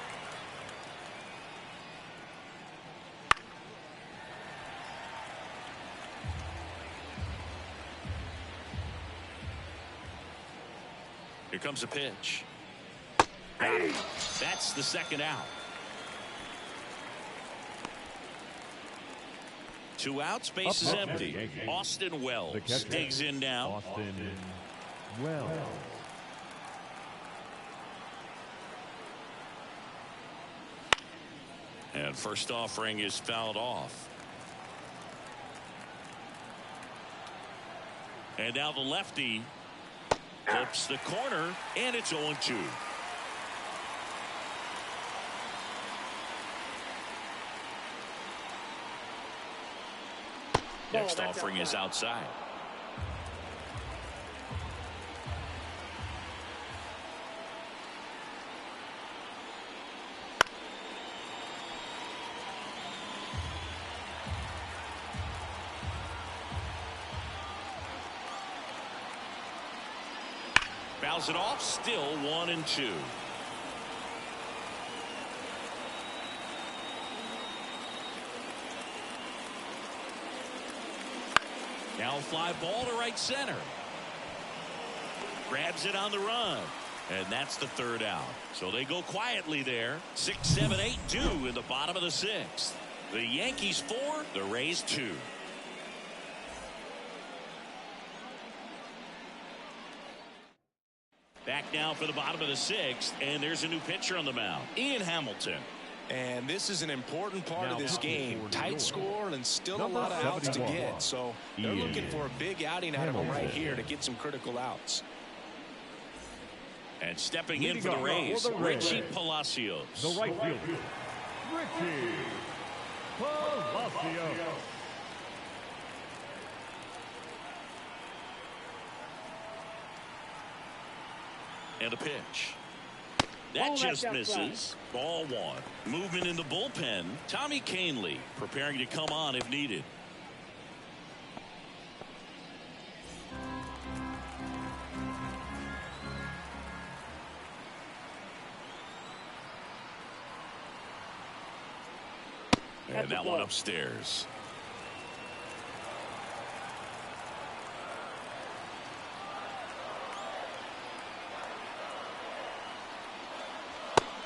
Here comes a pitch. That's the 2nd out. 2 outs, base is empty. Austin Wells digs in now. Austin Wells. And first offering is fouled off. And now the lefty flips the corner, and it's 0-2. Next offering is outside. Fouls it off, still 1 and 2. Now fly ball to right center. Grabs it on the run. And that's the 3rd out. So they go quietly there. 6, 7, 8, 2 in the bottom of the 6th. The Yankees 4, the Rays 2. Back now for the bottom of the 6th, and there's a new pitcher on the mound, Ian Hamilton. And this is an important part of this game. Tight score and still a lot of outs to get. So they're looking for a big outing out of him right here to get some critical outs. And stepping in for the Rays, Richie Palacios. The right fielder, Richie Palacios. And a pitch. That just misses. Ball 1. Movement in the bullpen. Tommy Kahnle preparing to come on if needed. And that one upstairs.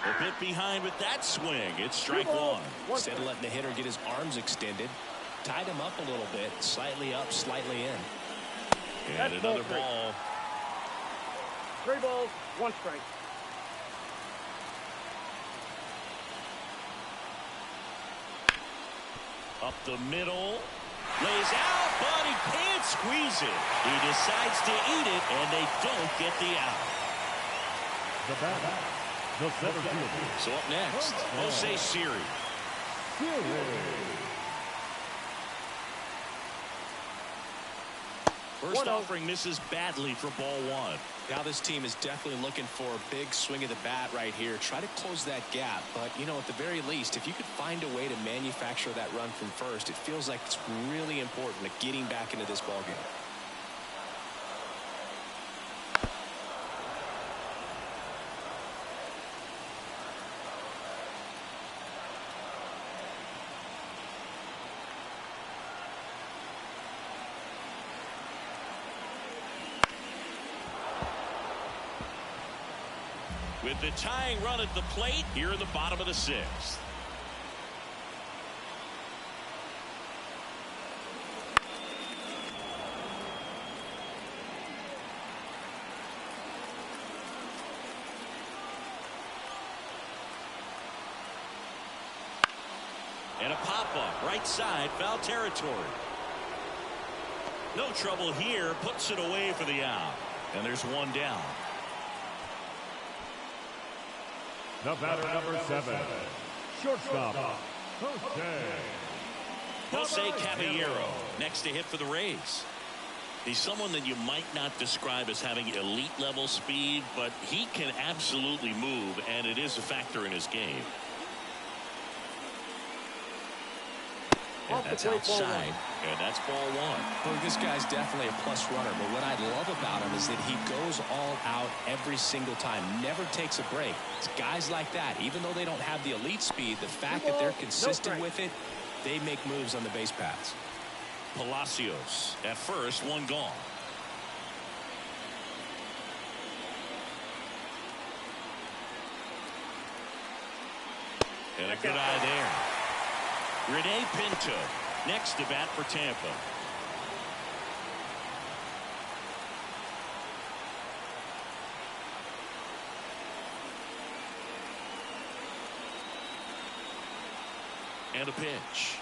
A bit behind with that swing. It's strike 1. Instead of letting the hitter get his arms extended, tied him up a little bit, slightly up, slightly in. And another ball. 3 balls, 1 strike. Up the middle. Lays out, but he can't squeeze it. He decides to eat it, and they don't get the out. The batter, the center fielder. So up next, Jose Siri. First offering misses badly for ball one. Now this team is definitely looking for a big swing of the bat right here. Try to close that gap. But, you know, at the very least, if you could find a way to manufacture that run from first, it feels like it's really important to getting back into this ballgame. With the tying run at the plate here in the bottom of the sixth. And a pop-up right side, foul territory. No trouble here, puts it away for the out. And there's one down. The batter, number 7, shortstop, Jose Caballero, next to hit for the Rays. He's someone that you might not describe as having elite level speed, but he can absolutely move, and it is a factor in his game. And that's outside, and that's ball one. Well, this guy's definitely a plus runner, but what I love about him is that he goes all out every single time, never takes a break. It's guys like that, even though they don't have the elite speed, the fact that they're consistent with it, they make moves on the base paths. Palacios at first, one gone. And a good eye there. Rene Pinto next to bat for Tampa. And a pitch.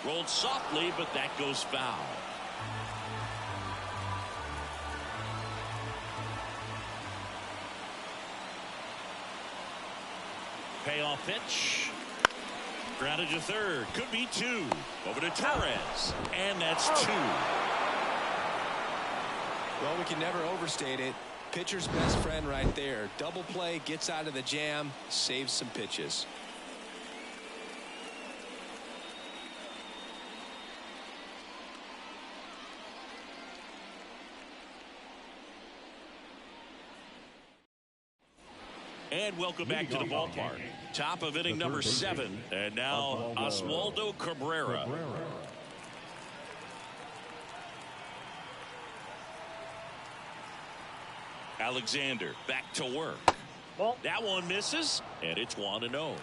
Rolled softly, but that goes foul. Payoff pitch. Grounded to third. Could be two. Over to Torres. And that's two. Well, we can never overstate it. Pitcher's best friend right there. Double play, gets out of the jam, saves some pitches. And welcome back to the ballpark. Top of inning number 7. And now Oswaldo Cabrera. Alexander back to work. That one misses, and it's 1-0.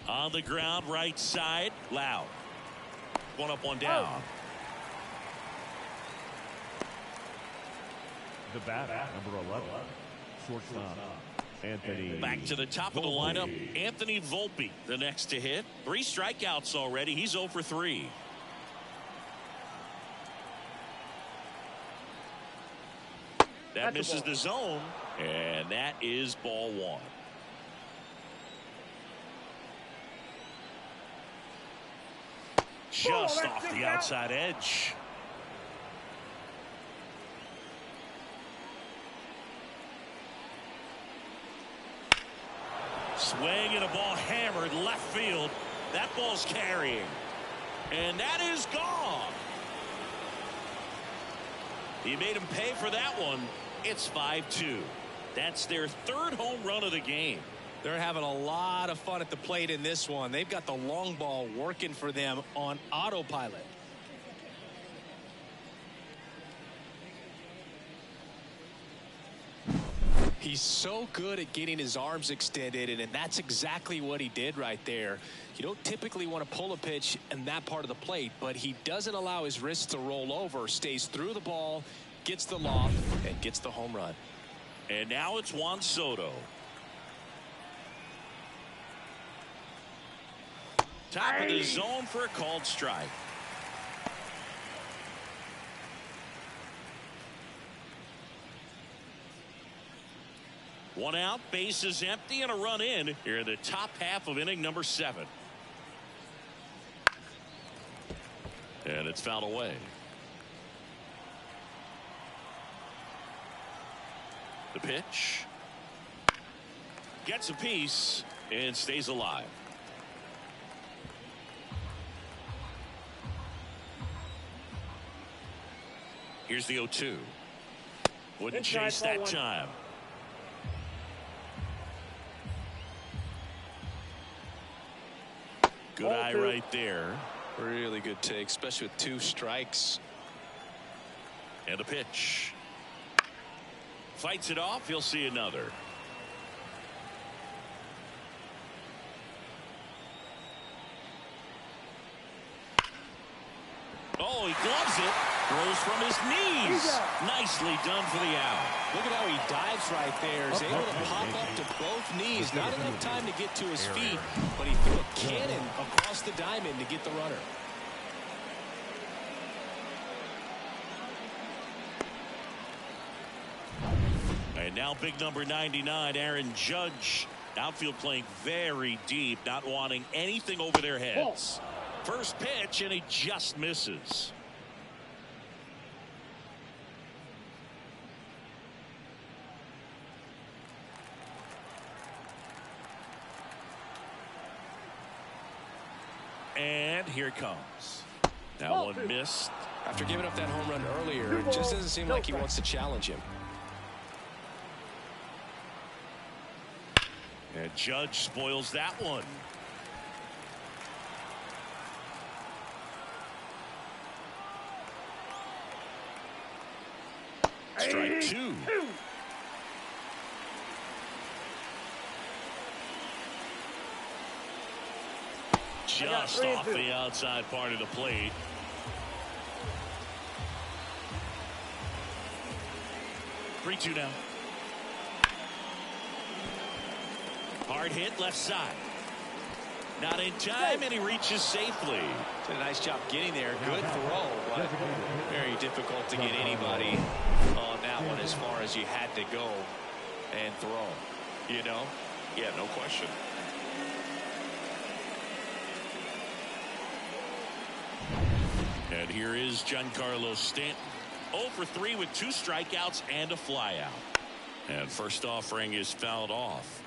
On the ground, right side, Loud. One up, one down. The batter, number 11, shortstop, Anthony. Back to the top of the lineup, Anthony Volpe, the next to hit. 3 strikeouts already. He's 0 for 3. That misses the zone, and that is ball one. Just off the outside edge. Swing and a ball hammered left field. That ball's carrying. And that is gone. He made him pay for that one. It's 5-2. That's their 3rd home run of the game. They're having a lot of fun at the plate in this one. They've got the long ball working for them on autopilot. He's so good at getting his arms extended, and that's exactly what he did right there. You don't typically want to pull a pitch in that part of the plate, but he doesn't allow his wrists to roll over, stays through the ball, gets the loft, and gets the home run. And now it's Juan Soto. Top of the zone for a called strike. One out, bases empty, and a run in here in the top half of inning number 7. And it's fouled away. The pitch. Gets a piece and stays alive. Here's the 0-2. Wouldn't chase that time. Good eye right there. Really good take, especially with 2 strikes. And a pitch. Fights it off. He'll see another. Oh, he gloves it. Throws from his knees. Nicely done for the out. Look at how he dives right there. He's able to pop up to both knees. Not enough time to get to his feet, but he threw a cannon across the diamond to get the runner. And now big number 99, Aaron Judge. Outfield playing very deep, not wanting anything over their heads. First pitch, and he just misses. And here it comes. That one missed. After giving up that home run earlier, it just doesn't seem like he wants to challenge him. And Judge spoils that one. Strike 2. Just off the outside part of the plate. Three-two now. Hard hit left side. Not in time, and he reaches safely. Did a nice job getting there. Good throw, but very difficult to get anybody on that one as far as you had to go and throw. You know? Yeah, no question. And here is Giancarlo Stanton. 0 for 3 with 2 strikeouts and a flyout. And first offering is fouled off.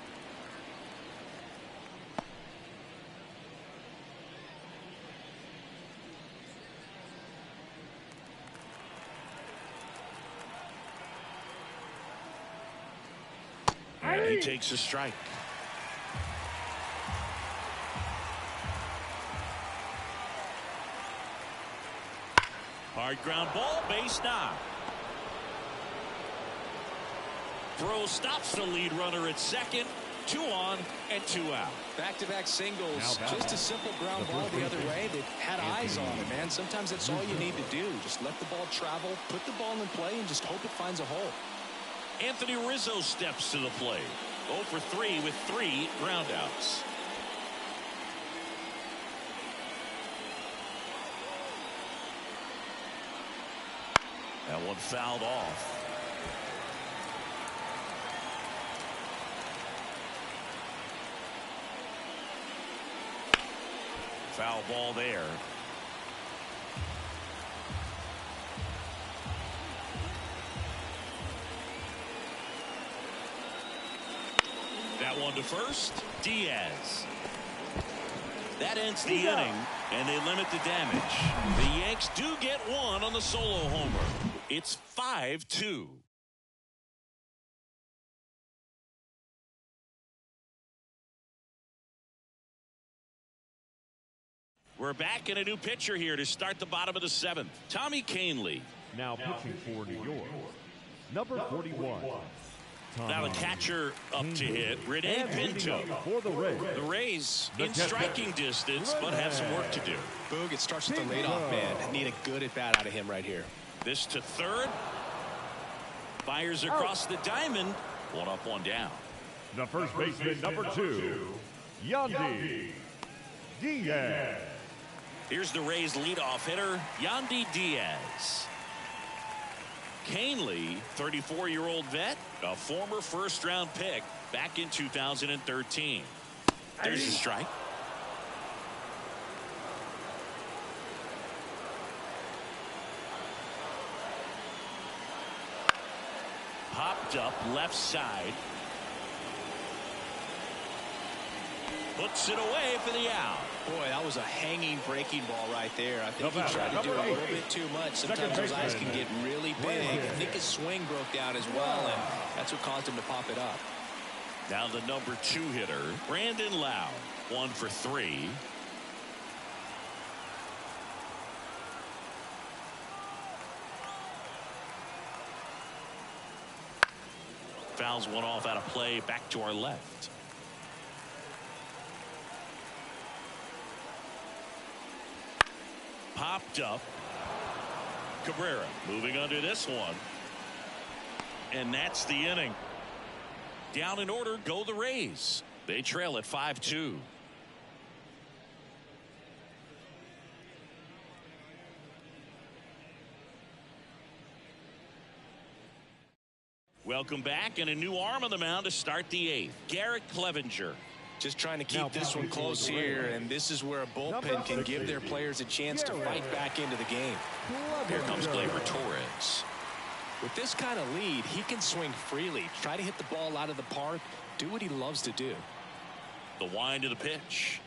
And he takes a strike. Hard ground ball, base knock. Throw stops the lead runner at second. 2 on and 2 out. Back-to-back singles. Just a simple ground ball the other way that had eyes on it, man. Sometimes that's all you need to do. Just let the ball travel, put the ball in play, and just hope it finds a hole. Anthony Rizzo steps to the plate. 0 for 3 with 3 groundouts. That one fouled off. Foul ball there. That one to first. Diaz. That ends the inning, and they limit the damage. The Yanks do get one on the solo homer. It's 5-2. We're back in a new pitcher here to start the bottom of the 7th. Tommy Kahnle. Now pitching for New York, number 41. Now the catcher up to hit, Rene Pinto. For the Rays. The Rays In striking distance, but have some work to do. Boog, it starts with the leadoff man. Need a good at bat out of him right here. This to third. Fires across the diamond. 1 up, 1 down. The first baseman, number 2, Yandy Diaz. Here's the Rays leadoff hitter, Yandy Diaz. Canely, 34-year-old vet, a former first-round pick back in 2013. There's a strike. Popped up left side. Puts it away for the out. Boy, that was a hanging breaking ball right there. I think he tried to do a little bit too much. Sometimes those eyes can get really big. I think his swing broke down as well, and that's what caused him to pop it up. Now the number 2 hitter, Brandon Lau, 1 for 3. Fouls one off out of play, back to our left. Popped up. Cabrera moving under this one. And that's the inning. Down in order go the Rays. They trail at 5-2. Welcome back, and a new arm on the mound to start the 8th. Garrett Clevenger. Just trying to keep this one close here, and this is where a bullpen can give their players a chance to fight back into the game. Here comes Gleyber Torres. With this kind of lead, he can swing freely, try to hit the ball out of the park, do what he loves to do. The wind of the pitch.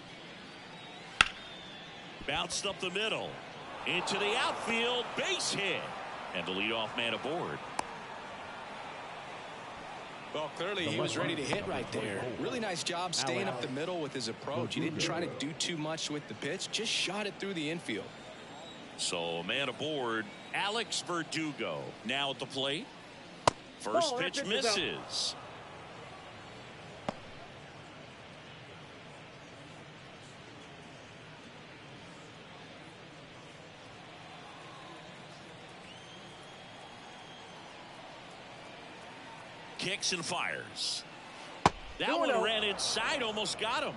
Bounced up the middle. Into the outfield, base hit. And the leadoff man aboard. Well, clearly he was ready to hit right there. Really nice job staying up the middle with his approach. He didn't try to do too much with the pitch, just shot it through the infield. So, man aboard, Alex Verdugo. Now at the plate. First pitch misses. Kicks and fires. That one ran inside, almost got him.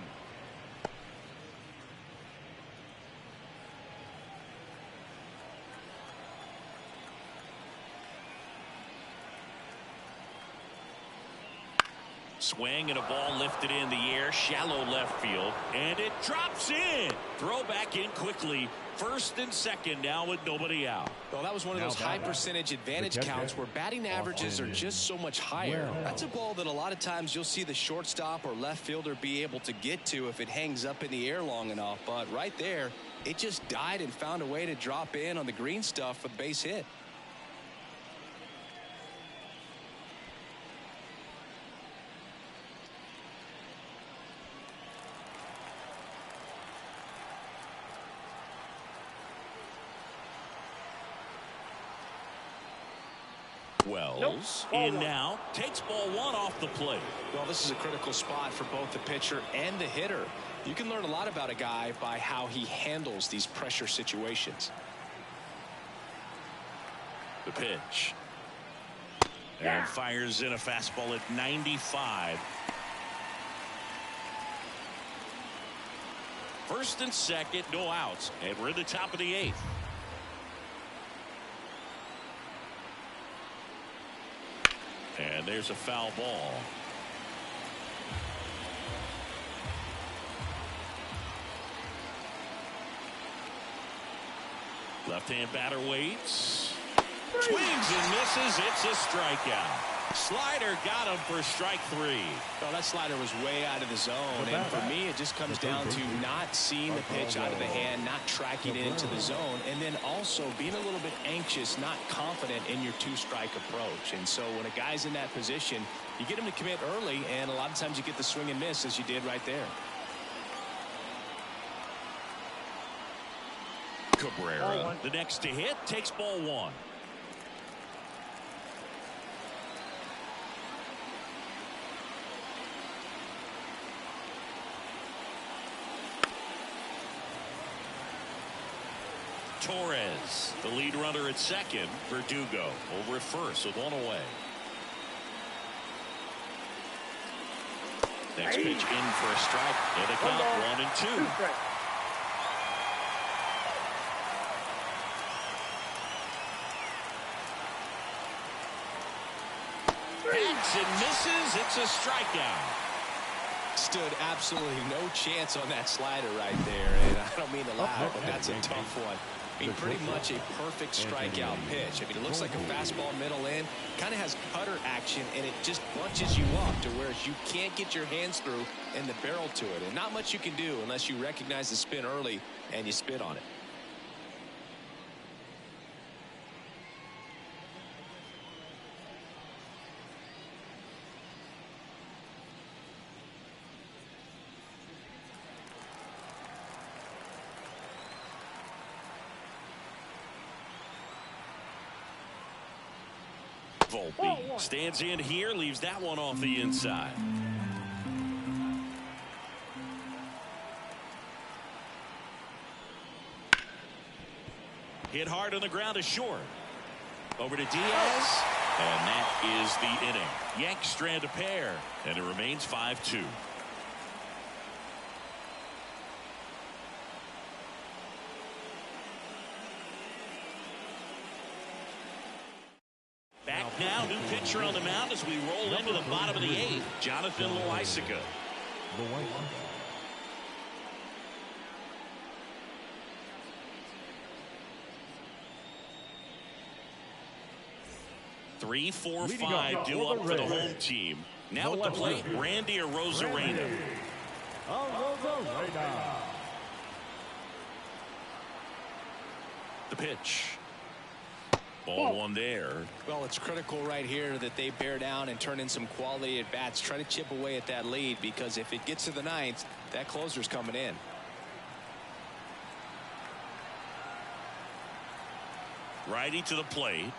Swing and a ball lifted in the air, shallow left field, and it drops in. Throw back in quickly. First and second now with nobody out. Well, that was one of those high percentage advantage counts where batting averages are just so much higher. That's a ball that a lot of times you'll see the shortstop or left fielder be able to get to if it hangs up in the air long enough. But right there, it just died and found a way to drop in on the green stuff for the base hit. Wells in now, takes ball 1 off the plate. Well, this is a critical spot for both the pitcher and the hitter. You can learn a lot about a guy by how he handles these pressure situations. The pitch. And fires in a fastball at 95. First and second, no outs, and we're at the top of the 8th. And there's a foul ball. Left-hand batter waits. Swings and misses. It's a strikeout. Slider got him for strike 3. Well, that slider was way out of the zone, and for me, it just comes down to not seeing the pitch out of the hand, not tracking it into the zone, and then also being a little bit anxious, not confident in your 2-strike approach. And so when a guy's in that position, you get him to commit early, and a lot of times you get the swing and miss, as you did right there. Cabrera, the next to hit, takes ball 1. Torres, the lead runner at second. Verdugo over at first with one away. Next pitch in for a strike. And a count 1-2. Hits and misses. It's a strikeout. Stood absolutely no chance on that slider right there. And I don't mean to laugh, but that's a tough one. I mean, pretty much a perfect strikeout pitch. I mean, it looks like a fastball middle in. Kind of has cutter action, and it just bunches you up to where you can't get your hands through and the barrel to it. And not much you can do unless you recognize the spin early and you spit on it. Volpe stands in here, leaves that one off the inside. Hit hard on the ground to short. Over to Diaz. And that is the inning. Yanks strand a pair, and it remains 5-2. Now, new pitcher on the mound as we roll into the bottom of the 8th. Jonathan Loaisiga. 3-4-5 due up for the home team. Now at the plate, Randy Arozarena. The pitch. Ball one there. Well, it's critical right here that they bear down and turn in some quality at bats. Try to chip away at that lead, because if it gets to the 9th, that closer's coming in. Righty to the plate.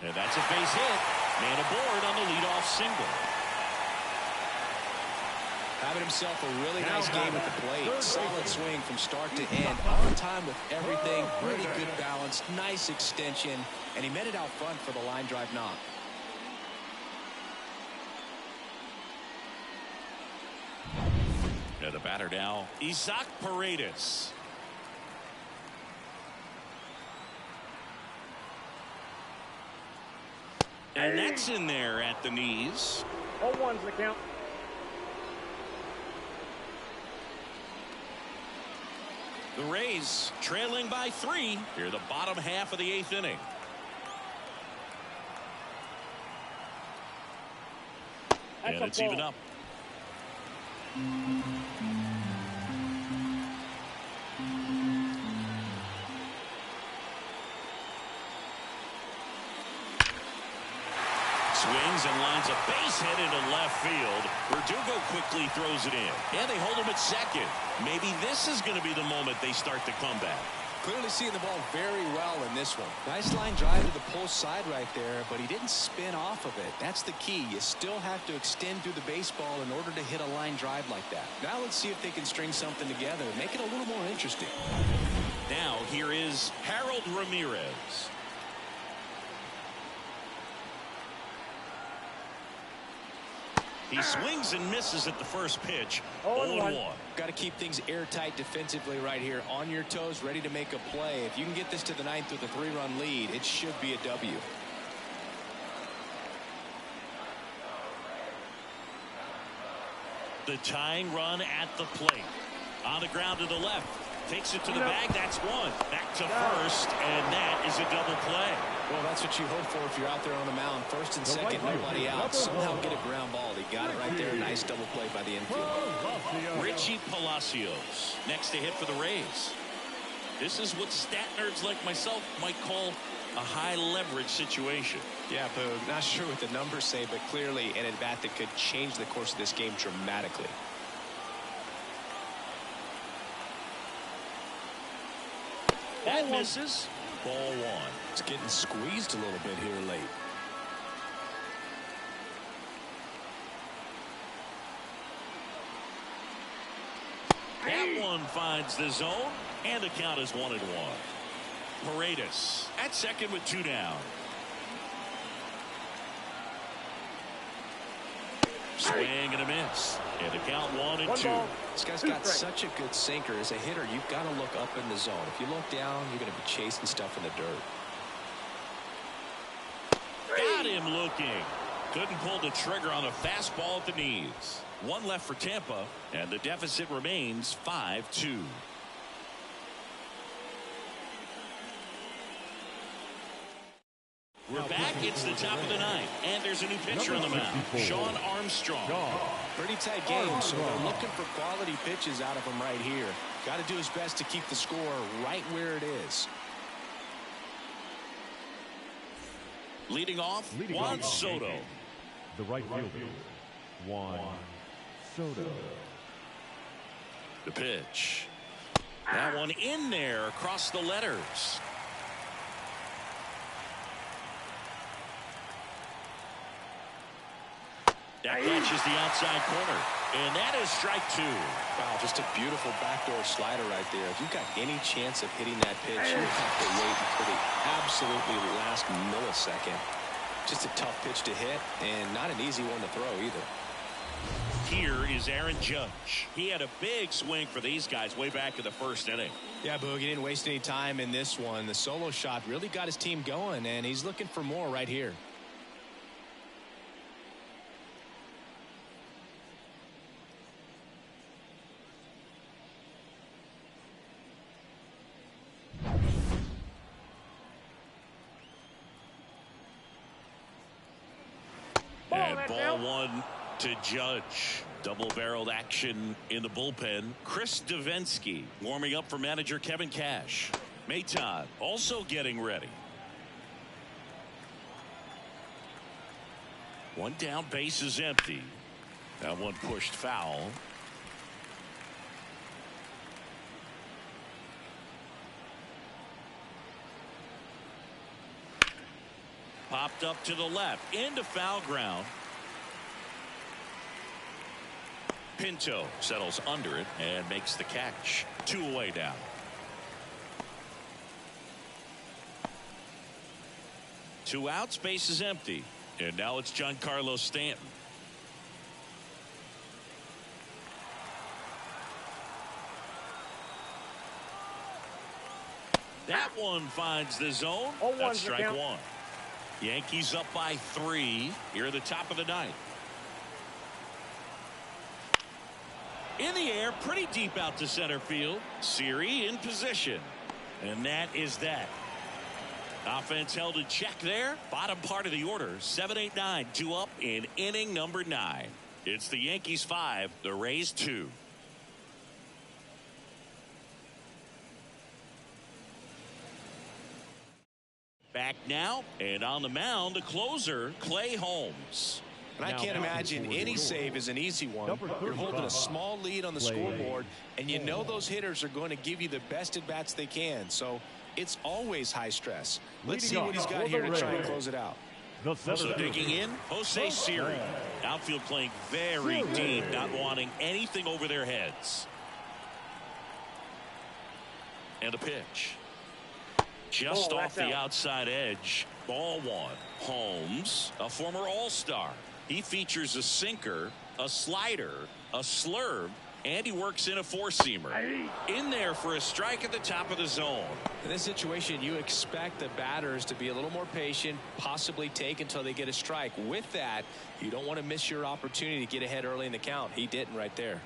And that's a base hit. Man aboard on the leadoff single. Having himself a really nice game at the plate. Solid swing from start to end. On time with everything. Really good balance. Nice extension. And he met it out front for the line drive knock. And the batter now, Isaac Paredes. And that's in there at the knees. 0-1's the count. The Rays trailing by 3 here, the bottom half of the 8th inning. And it's even up. Swings and lines a base hit into left field. Verdugo quickly throws it in. And they hold him at second. Maybe this is going to be the moment they start the comeback. Clearly seeing the ball very well in this one. Nice line drive to the pull side right there, but he didn't spin off of it. That's the key. You still have to extend through the baseball in order to hit a line drive like that. Now let's see if they can string something together, make it a little more interesting. Now here is Harold Ramirez. He swings and misses at the first pitch. 0-1. Got to keep things airtight defensively right here. On your toes, ready to make a play. If you can get this to the 9th with a 3-run lead, it should be a W. The tying run at the plate. On the ground to the left. Takes it to the bag. That's one. Back to first, and that is a double play. Well, that's what you hope for if you're out there on the mound. First and second, nobody out. Somehow get a ground ball. He got it right there. Nice double play by the infield. Richie Palacios next to hit for the Rays. This is what stat nerds like myself might call a high leverage situation. Yeah, Boog. Not sure what the numbers say, but clearly an at-bat that could change the course of this game dramatically. That misses. Ball one. It's getting squeezed a little bit here late. That one finds the zone, and the count is 1-1. Paredes at second with 2 down. Swing and a miss. And the count 1-2. This guy's got such a good sinker. As a hitter, you've got to look up in the zone. If you look down, you're going to be chasing stuff in the dirt. Got him looking. Couldn't pull the trigger on the fastball at the knees. 1 left for Tampa, and the deficit remains 5-2. We're back. It's the top of the 9th, and there's a new pitcher on the mound, Sean Armstrong. Pretty tight game, so they're looking for quality pitches out of him right here. Got to do his best to keep the score right where it is. Leading off, Juan Soto. The right fielder, Juan Soto. The pitch. That one in there across the letters. That catches the outside corner. And that is strike 2. Wow, just a beautiful backdoor slider right there. If you've got any chance of hitting that pitch, you have to wait until the absolutely last millisecond. Just a tough pitch to hit, and not an easy one to throw either. Here is Aaron Judge. He had a big swing for these guys way back in the first inning. Yeah, Boog, he didn't waste any time in this one. The solo shot really got his team going, and he's looking for more right here. And ball 1 to Judge. Double-barreled action in the bullpen. Chris Davinsky warming up for manager Kevin Cash. Maton also getting ready. 1 down, base is empty. That one pushed foul. Popped up to the left into foul ground. Pinto settles under it and makes the catch. 2 away now. Two outs, base is empty. And now it's Giancarlo Stanton. That one finds the zone. That's strike 1. Yankees up by 3 here at the top of the 9th. In the air, pretty deep out to center field. Siri in position. And that is that. Offense held in check there. Bottom part of the order. 7-8-9. 2 up in inning number 9. It's the Yankees 5, the Rays 2. Back now, and on the mound, the closer, Clay Holmes. And I can't imagine any save is an easy one. You're holding a small lead on the scoreboard, and you know those hitters are going to give you the best at-bats they can. So it's always high stress. Let's see what he's got here to try and close it out. So digging in, Jose Siri. Outfield playing very deep, not wanting anything over their heads. And a pitch. Just off the outside edge. Ball 1. Holmes, a former All-Star. He features a sinker, a slider, a slurve, and he works in a four-seamer. In there for a strike at the top of the zone. In this situation, you expect the batters to be a little more patient, possibly take until they get a strike. With that, you don't want to miss your opportunity to get ahead early in the count. He didn't right there.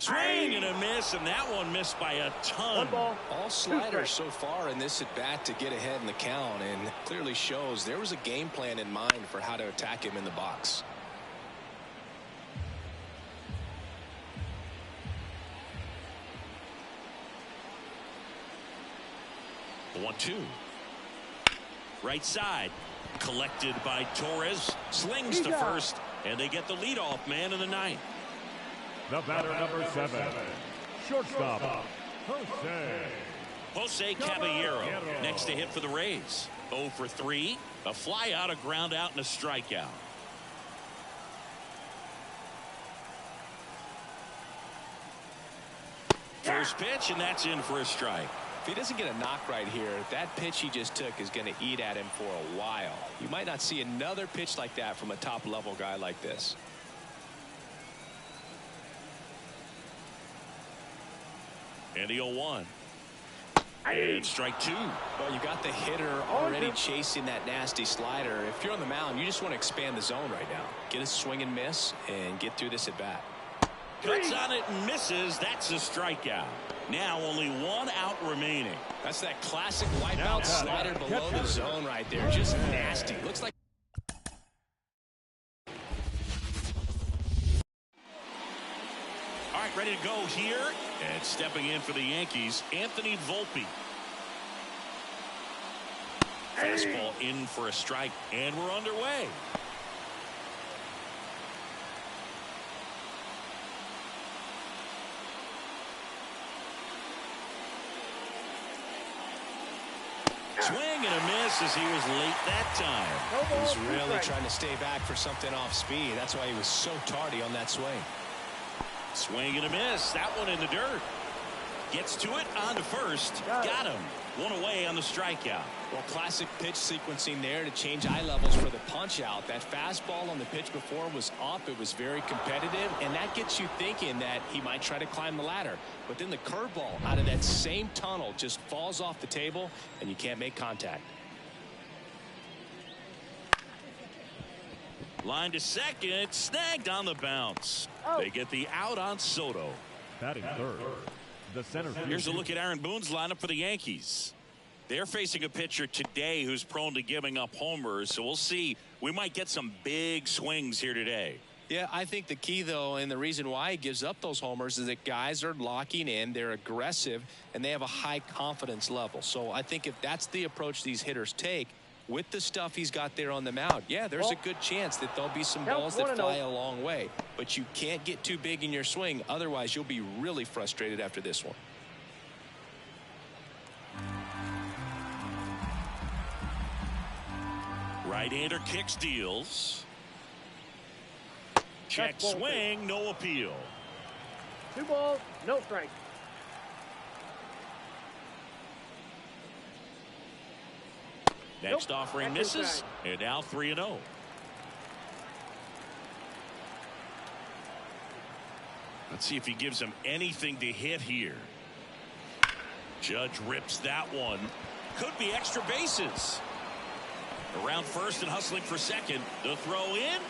Swing and a miss, and that one missed by a ton. All sliders so far in this at-bat to get ahead in the count, and clearly shows there was a game plan in mind for how to attack him in the box. The 1-2. Right side. Collected by Torres. Slings to first, and they get the leadoff man in the 9th. The batter, number 7, shortstop, Jose Caballero next to hit for the Rays. 0 for 3. A fly out, a ground out, and a strikeout. First pitch, and that's in for a strike. If he doesn't get a knock right here, that pitch he just took is going to eat at him for a while. You might not see another pitch like that from a top-level guy like this. And the 0-1. And strike two. Well, you got the hitter already chasing that nasty slider. If you're on the mound, you just want to expand the zone right now. Get a swing and miss and get through this at bat. Cuts on it and misses. That's a strikeout. Now only one out remaining. That's that classic wipeout slider below the zone right there. Just nasty. Looks like. All right, ready to go here. And stepping in for the Yankees, Anthony Volpe. Fastball in for a strike, and we're underway. Swing and a miss as he was late that time. He was really trying to stay back for something off speed. That's why he was so tardy on that swing. Swing and a miss. That one in the dirt. Gets to it on to first. Got him. One away on the strikeout. Well, classic pitch sequencing there to change eye levels for the punch out. That fastball on the pitch before was up. It was very competitive, and that gets you thinking that he might try to climb the ladder. But then the curveball out of that same tunnel just falls off the table, and you can't make contact. Line to second. Snagged on the bounce. They get the out on Soto. Batting third, the center fielder. Here's a look at Aaron Boone's lineup for the Yankees. They're facing a pitcher today who's prone to giving up homers, so we'll see. We might get some big swings here today. Yeah, I think the key, though, and the reason why he gives up those homers is that guys are locking in, they're aggressive, and they have a high confidence level. So I think if that's the approach these hitters take, with the stuff he's got there on the mound, yeah, there's a good chance that there'll be some balls that fly a long way. But you can't get too big in your swing, otherwise you'll be really frustrated after this one. Right-hander kicks, deals. Check swing, no appeal. 2 balls, no strike. Next offering misses, and now 3-0. Let's see if he gives him anything to hit here. Judge rips that one. Could be extra bases. Around first and hustling for second. The throw in.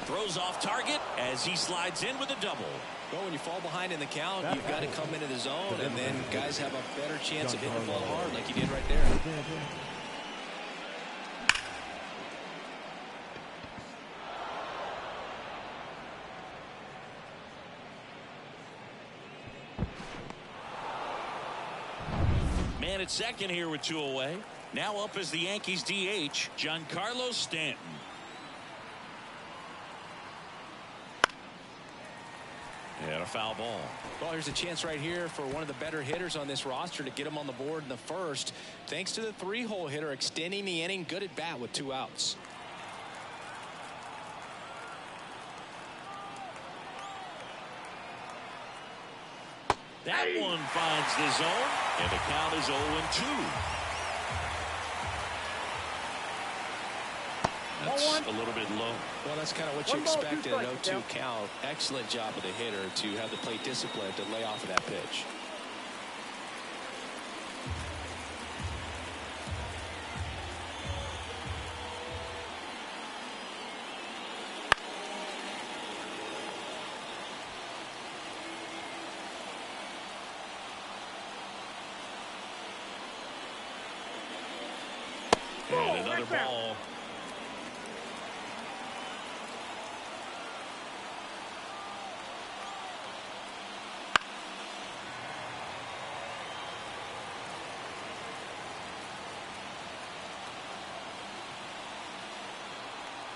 Throws off target as he slides in with a double. Well, when you fall behind in the count, you've got to come into the zone, and then guys have a better chance of hitting the ball hard like he did right there. Man at second here with 2 away. Now up as the Yankees DH, Giancarlo Stanton. And a foul ball. Well, here's a chance right here for one of the better hitters on this roster to get him on the board in the first. Thanks to the 3-hole hitter extending the inning. Good at bat with 2 outs. That one finds the zone, and the count is 0-2. That's a little bit low. Well, that's kind of what you expect in an 0-2 count. Excellent job of the hitter to have the plate discipline to lay off of that pitch. And another ball.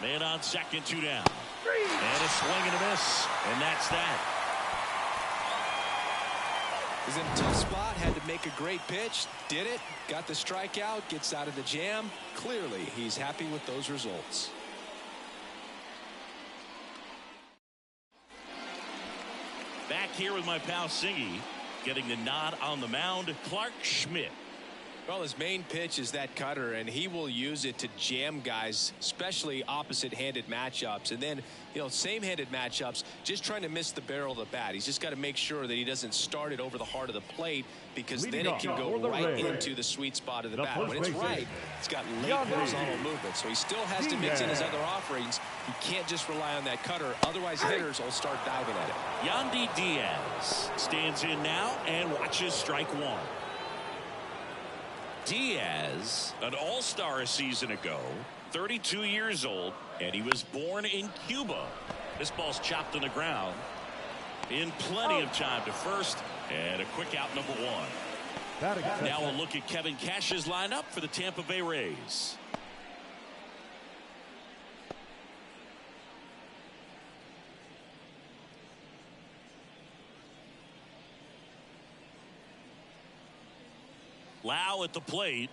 Man on second, 2 down. And a swing and a miss. And that's that. He's in a tough spot, had to make a great pitch, did it, got the strikeout, gets out of the jam. Clearly, he's happy with those results. Back here with my pal Singy. Getting the nod on the mound, Clark Schmidt. Well, his main pitch is that cutter, and he will use it to jam guys, especially opposite-handed matchups. And then, same-handed matchups, just trying to miss the barrel of the bat. He's just got to make sure that he doesn't start it over the heart of the plate, because then it can go right into the sweet spot of the bat. When it's right, it's got late horizontal movement. So he still has to mix in his other offerings. He can't just rely on that cutter. Otherwise, hitters will start diving at it. Yandy Diaz stands in now and watches strike one. Diaz, an all-star a season ago, 32 years old, and he was born in Cuba. This ball's chopped on the ground. In plenty of time to first, and a quick out, number one. Now we'll look at Kevin Cash's lineup for the Tampa Bay Rays. Lau at the plate.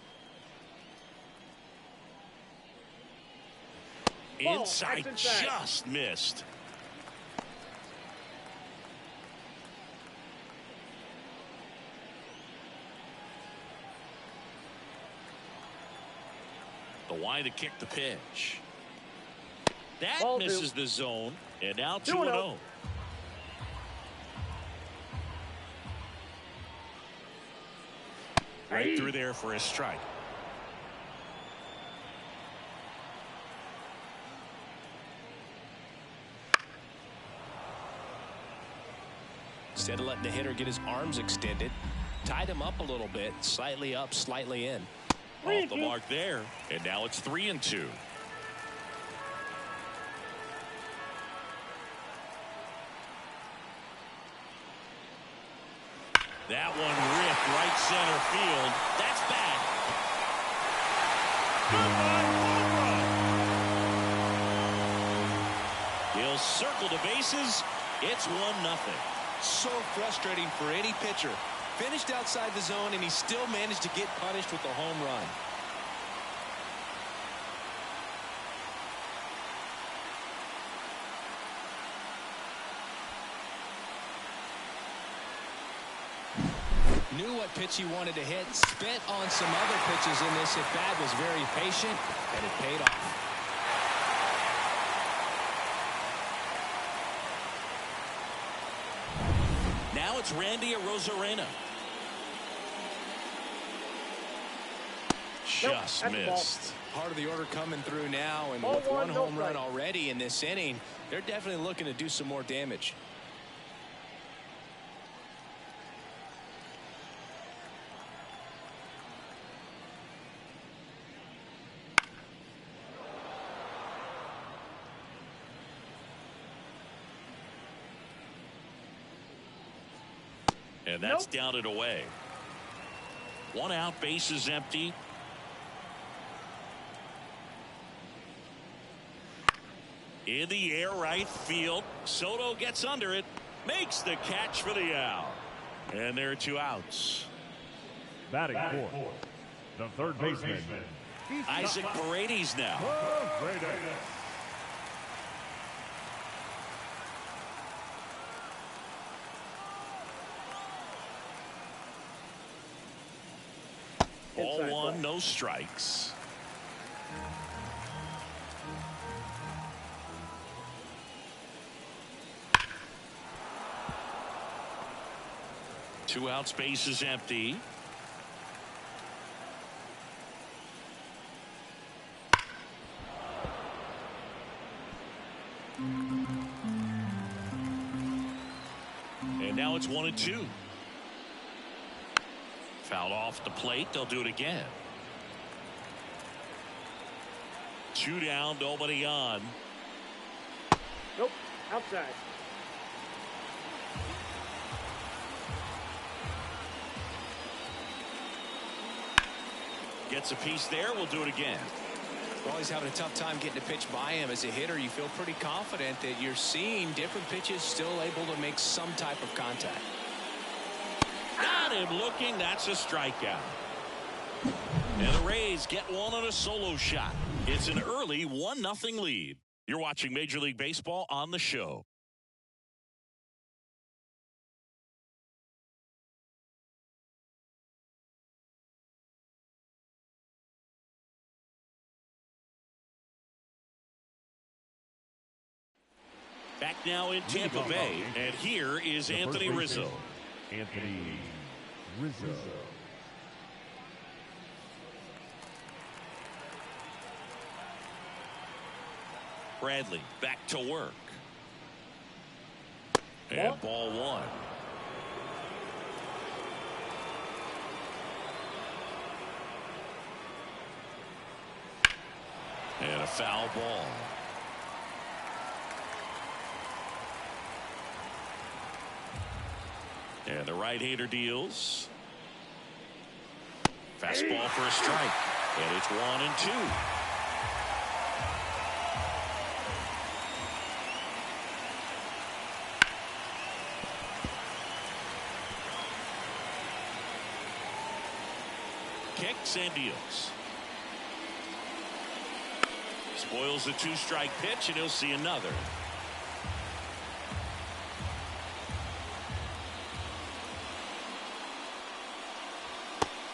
Inside, just missed. The wide to kick the pitch. That misses the zone, and now 2-0. Right through there for a strike. Instead of letting the hitter get his arms extended, tied him up a little bit, slightly up, slightly in. Off the mark there, and now it's 3-2. That one ripped right center field. That's back. He'll circle the bases. It's 1-0. So frustrating for any pitcher. Finished outside the zone, and he still managed to get punished with the home run. Knew what pitch he wanted to hit, spent on some other pitches in this at-bat, was very patient, and it paid off. Now it's Randy Arozarena. Just missed. Part of the order coming through now, and with one home run already in this inning, they're definitely looking to do some more damage. And that's down and away. One out, base is empty. In the air, right field. Soto gets under it, makes the catch for the out. And there are 2 outs. Batting fourth, the third baseman, Isaac Paredes now. 0-1, no strikes. Two out, space is empty. And now it's 1-2. Fouled off the plate. They'll do it again. 2 down, nobody on. Nope, outside. Gets a piece there. We'll do it again. Well, he's having a tough time getting a pitch by him. As a hitter, you feel pretty confident that you're seeing different pitches still able to make some type of contact. Got him looking. That's a strikeout. And the Rays get one on a solo shot. It's an early 1-0 lead. You're watching Major League Baseball on the show. now in Tampa Bay. And here is Anthony Rizzo. Anthony Rizzo. Bradley back to work. And ball one. And a foul ball. And the right-hander deals. Fastball for a strike. And it's 1-2. Kicks and deals. Spoils the 2-strike pitch, and he'll see another.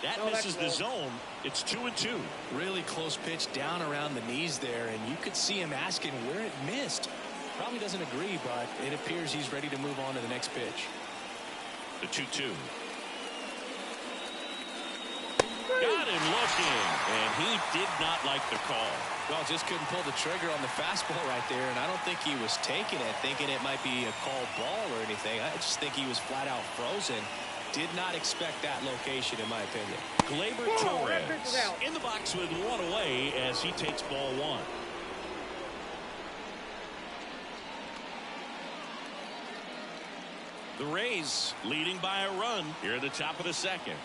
That misses the zone. It's 2-2. Really close pitch down around the knees there, and you could see him asking where it missed. Probably doesn't agree, but it appears he's ready to move on to the next pitch. The 2-2. Got him looking, and he did not like the call. Well, just couldn't pull the trigger on the fastball right there, and I don't think he was taking it, thinking it might be a called ball or anything. I just think he was flat out frozen. Did not expect that location, in my opinion. Gleyber Torres in the box with one away as he takes ball one. The Rays leading by a run here at the top of the second.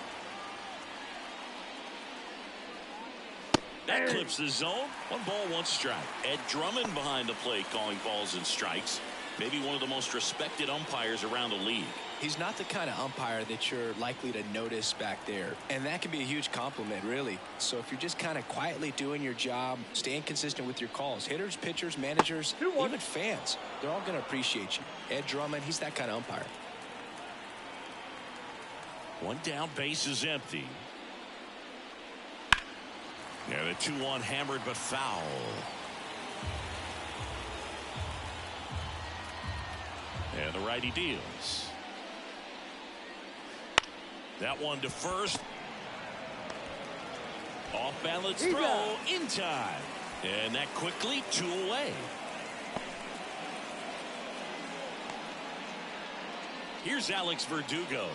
That clips the zone. 1 ball, 1 strike. Ed Drummond behind the plate calling balls and strikes. Maybe one of the most respected umpires around the league. He's not the kind of umpire that you're likely to notice back there. And that can be a huge compliment, really. So if you're just kind of quietly doing your job, staying consistent with your calls, hitters, pitchers, managers, even fans, they're all going to appreciate you. Ed Drummond, he's that kind of umpire. 1 down, base is empty. Yeah, the 2-1 hammered but foul. And the righty deals. That one to first. Off balance throw in time. And that quickly 2 away. Here's Alex Verdugo.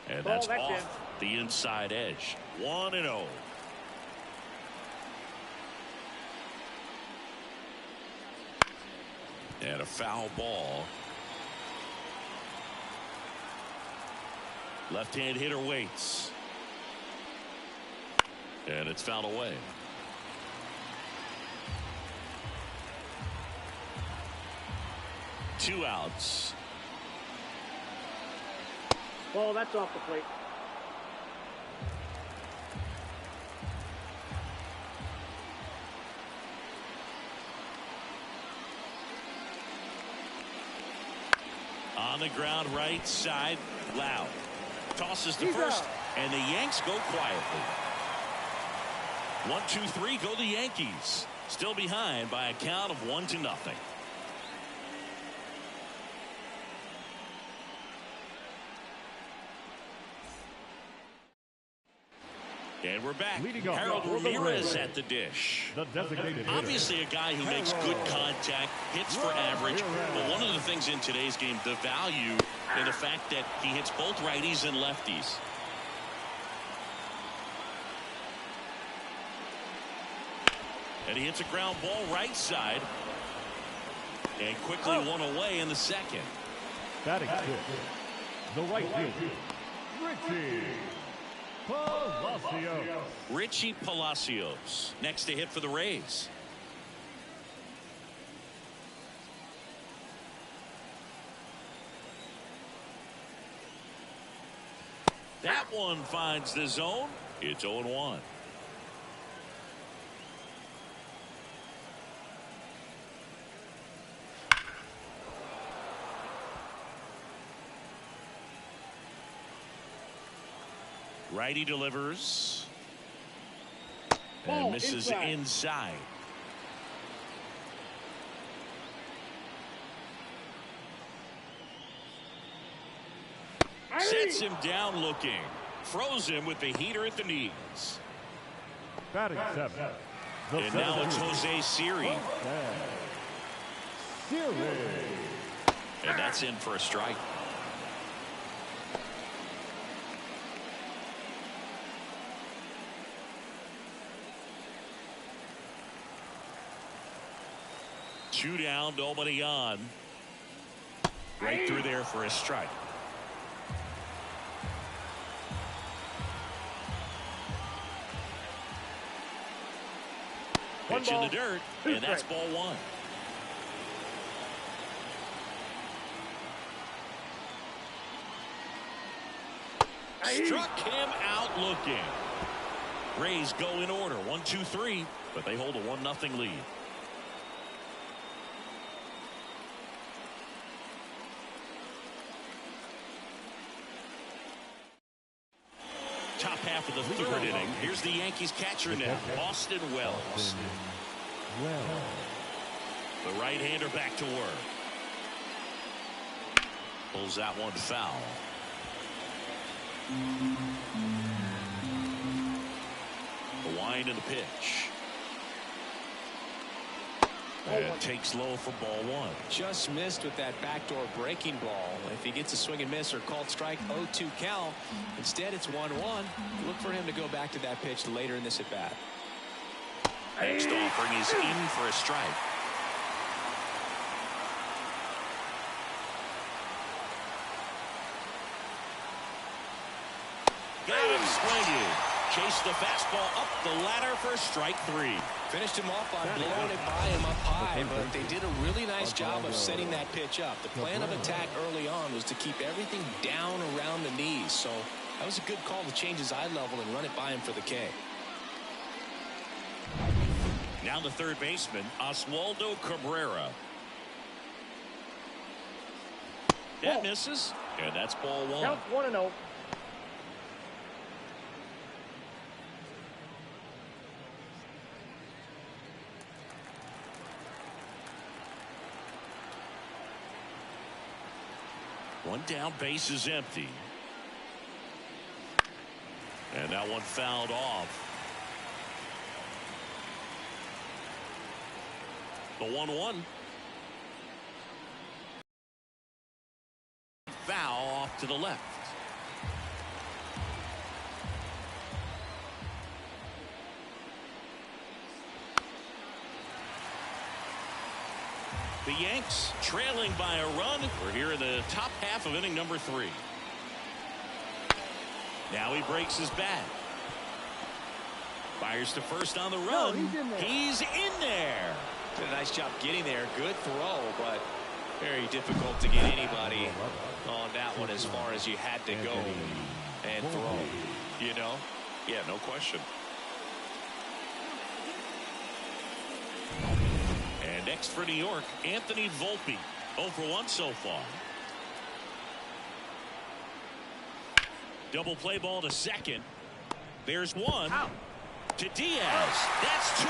And that's off the inside edge. 1-0. And a foul ball. Left-hand hitter waits. And it's fouled away. Two outs. Ball, that's off the plate. On the ground, right side, Loud. Tosses to first, and the Yanks go quietly. 1-2-3 go the Yankees. Still behind by a count of 1-0. And we're back. Harold Ramirez at the dish. Obviously a guy who makes good contact, hits for average. But one of the things in today's game, the value in the fact that he hits both righties and lefties. And he hits a ground ball right side. And quickly 1 away in the second. Batting fifth, the right fielder, Richie Palacios next to hit for the Rays. That one finds the zone. It's 0-1. Righty delivers. Ball And misses inside. Sets him down looking. Throws him with the heater at the knees. Batting 7. And now it's Jose Siri. And that's in for a strike. Two down, nobody on. Right through there for a strike. Pitch in the dirt, and that's ball 1. Struck him out looking. Rays go in order, 1-2-3, but they hold a 1-0 lead. Top half of the third inning. Here's the Yankees catcher now, Austin Wells. The right-hander back to work. Pulls that one foul. The wind and the pitch. And takes low for ball 1. Just missed with that backdoor breaking ball. If he gets a swing and miss or called strike, 0-2 count. Instead, it's 1-1. Look for him to go back to that pitch later in this at bat. Next offering is in for a strike. Got him swinging. Chased the fastball up the ladder for strike 3. Finished him off by blowing it by him up high, but they did a really nice job of setting that pitch up. The plan of attack early on was to keep everything down around the knees, so that was a good call to change his eye level and run it by him for the K. Now the third baseman, Oswaldo Cabrera. That misses, and that's ball 1. Counts 1-0. One down, base is empty. And that one fouled off. The 1-1. Foul off to the left. The Yanks trailing by a run. We're here in the top half of inning number 3. Now he breaks his bat. Fires to first on the run. He's in there. Did a nice job getting there. Good throw, but very difficult to get anybody on that one as far as you had to go and throw. You know? Yeah, no question. And next for New York, Anthony Volpe. 0 for 1 so far. Double play ball to second. There's one. Out. To Diaz. That's 2.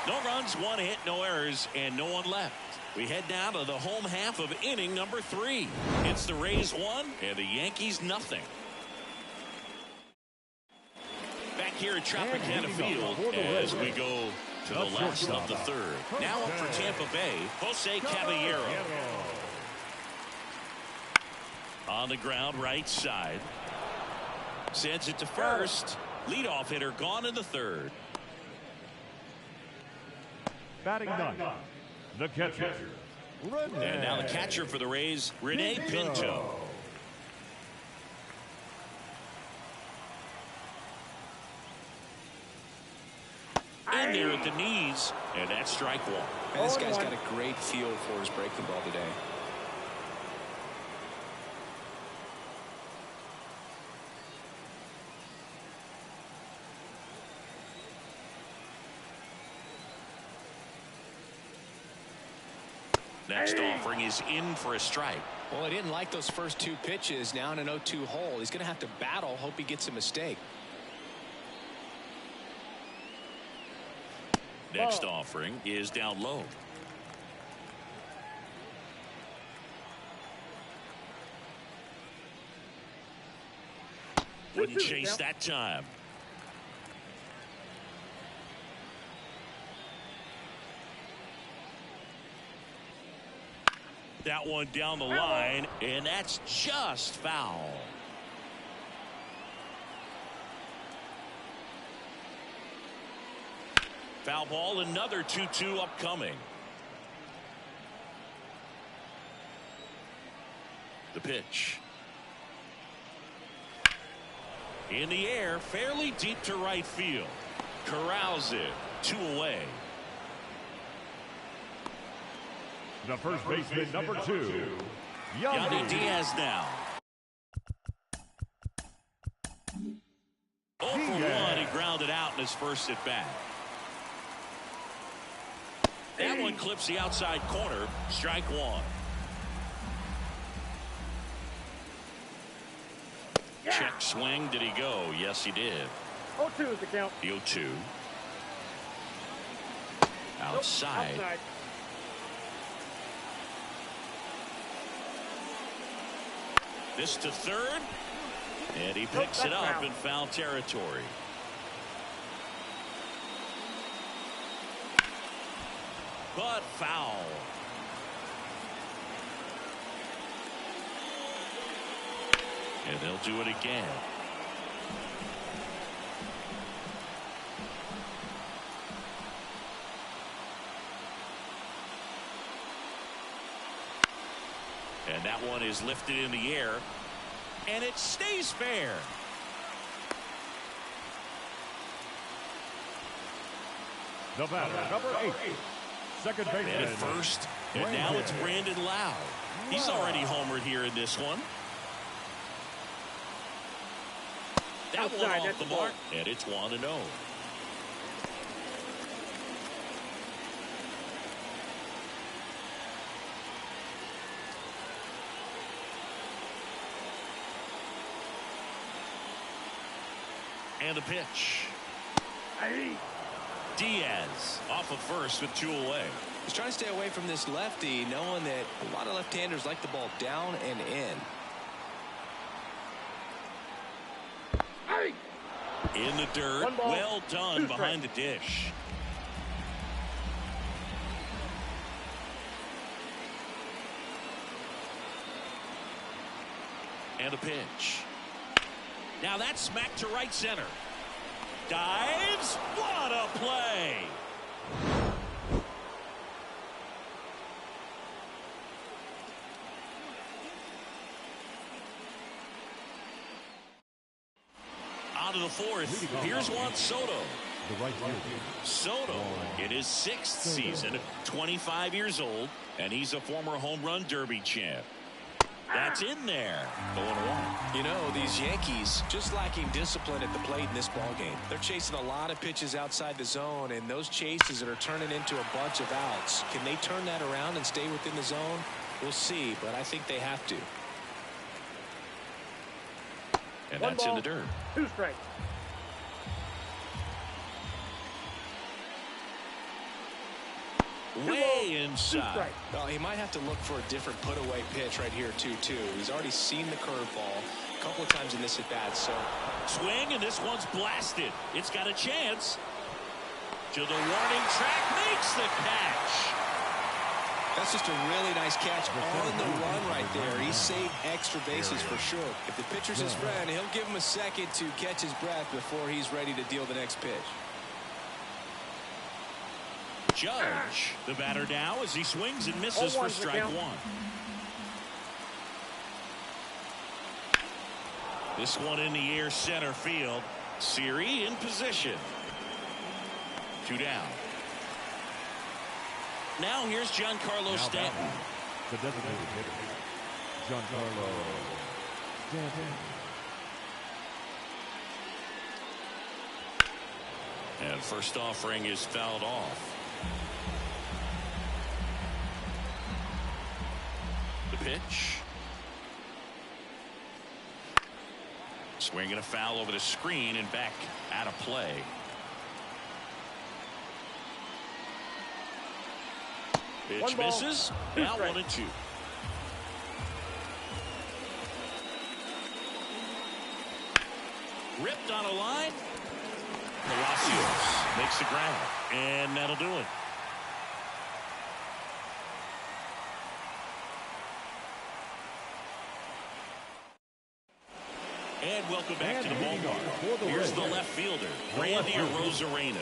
No runs, 1 hit, no errors, and no one left. We head down to the home half of inning number 3. It's the Rays 1 and the Yankees nothing. Back here at Tropicana Field as we go to the last of the third. Now up for Tampa Bay, Jose Caballero. On the ground, right side. Sends it to first. Leadoff hitter gone in the third. Batting 9. The catcher. And now the catcher for the Rays, Rene Pinto. In there at the knees, and that's strike 1. And this guy's got a great feel for his breaking ball today. Next offering is in for a strike. Well, he didn't like those first 2 pitches. Now in an 0-2 hole, he's going to have to battle, hope he gets a mistake. Next offering is down low. Wouldn't chase that time. That one down the line, and that's just foul. Foul ball, another 2-2 upcoming. The pitch. In the air, fairly deep to right field. Corrals it, 2 away. The first baseman, number 2, Yandy Diaz now. 0 for 1, he grounded out in his first at bat. That one clips the outside corner, strike 1. Check swing, did he go? Yes, he did. 0-2 is the count. The 0-2. Outside. Outside. This to third, and he picks it up in foul territory. But foul. And they'll do it again. And that one is lifted in the air, and it stays fair. The batter, number 8, second baseman. And at first, and now it's Brandon Lowe. He's already homered here in this one. That one off the mark, and it's 1-0. And the pitch. Diaz off of first with 2 away. He's trying to stay away from this lefty, knowing that a lot of left-handers like the ball down and in. In the dirt, well done behind the dish. And a pitch. Now that's smacked to right center. Dives. What a play. Out of the fourth. Here's Juan Soto. Soto in his 6th season, 25 years old, and he's a former home run derby champ. That's in there. 0-1. You know, these Yankees just lacking discipline at the plate in this ballgame. They're chasing a lot of pitches outside the zone, and those chases that are turning into a bunch of outs. Can they turn that around and stay within the zone? We'll see, but I think they have to. And that's in the dirt. 2 strikes. Way inside. Well, he might have to look for a different put-away pitch right here, too. He's already seen the curveball a couple of times in this at-bat. So swing, and this one's blasted. It's got a chance. To the warning track, makes the catch. That's just a really nice catch on the run right there. He saved extra bases for sure. If the pitcher's his friend, he'll give him a second to catch his breath before he's ready to deal the next pitch. Judge, the batter now, as he swings and misses for strike 1. This one in the air, center field. Siri in position. 2 down. Now here's Giancarlo Stanton. The designated hitter, Giancarlo Stanton. And first offering is fouled off. The pitch. Swing and a foul over the screen and back out of play. Pitch misses. Now 1-2. Ripped on a line. Palacios makes the grab, and that'll do it. And welcome back to the ballpark. Here's the left fielder, Randy Arozarena.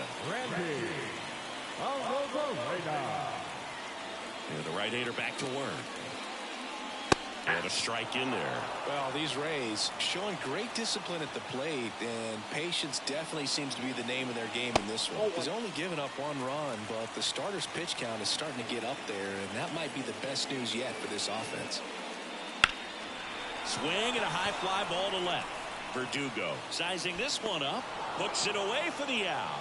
And the right-hander back to work. And a strike in there. Well, these Rays showing great discipline at the plate, and patience definitely seems to be the name of their game in this one. He's only given up 1 run, but the starter's pitch count is starting to get up there, and that might be the best news yet for this offense. Swing and a high fly ball to left. Verdugo sizing this one up, hooks it away for the out.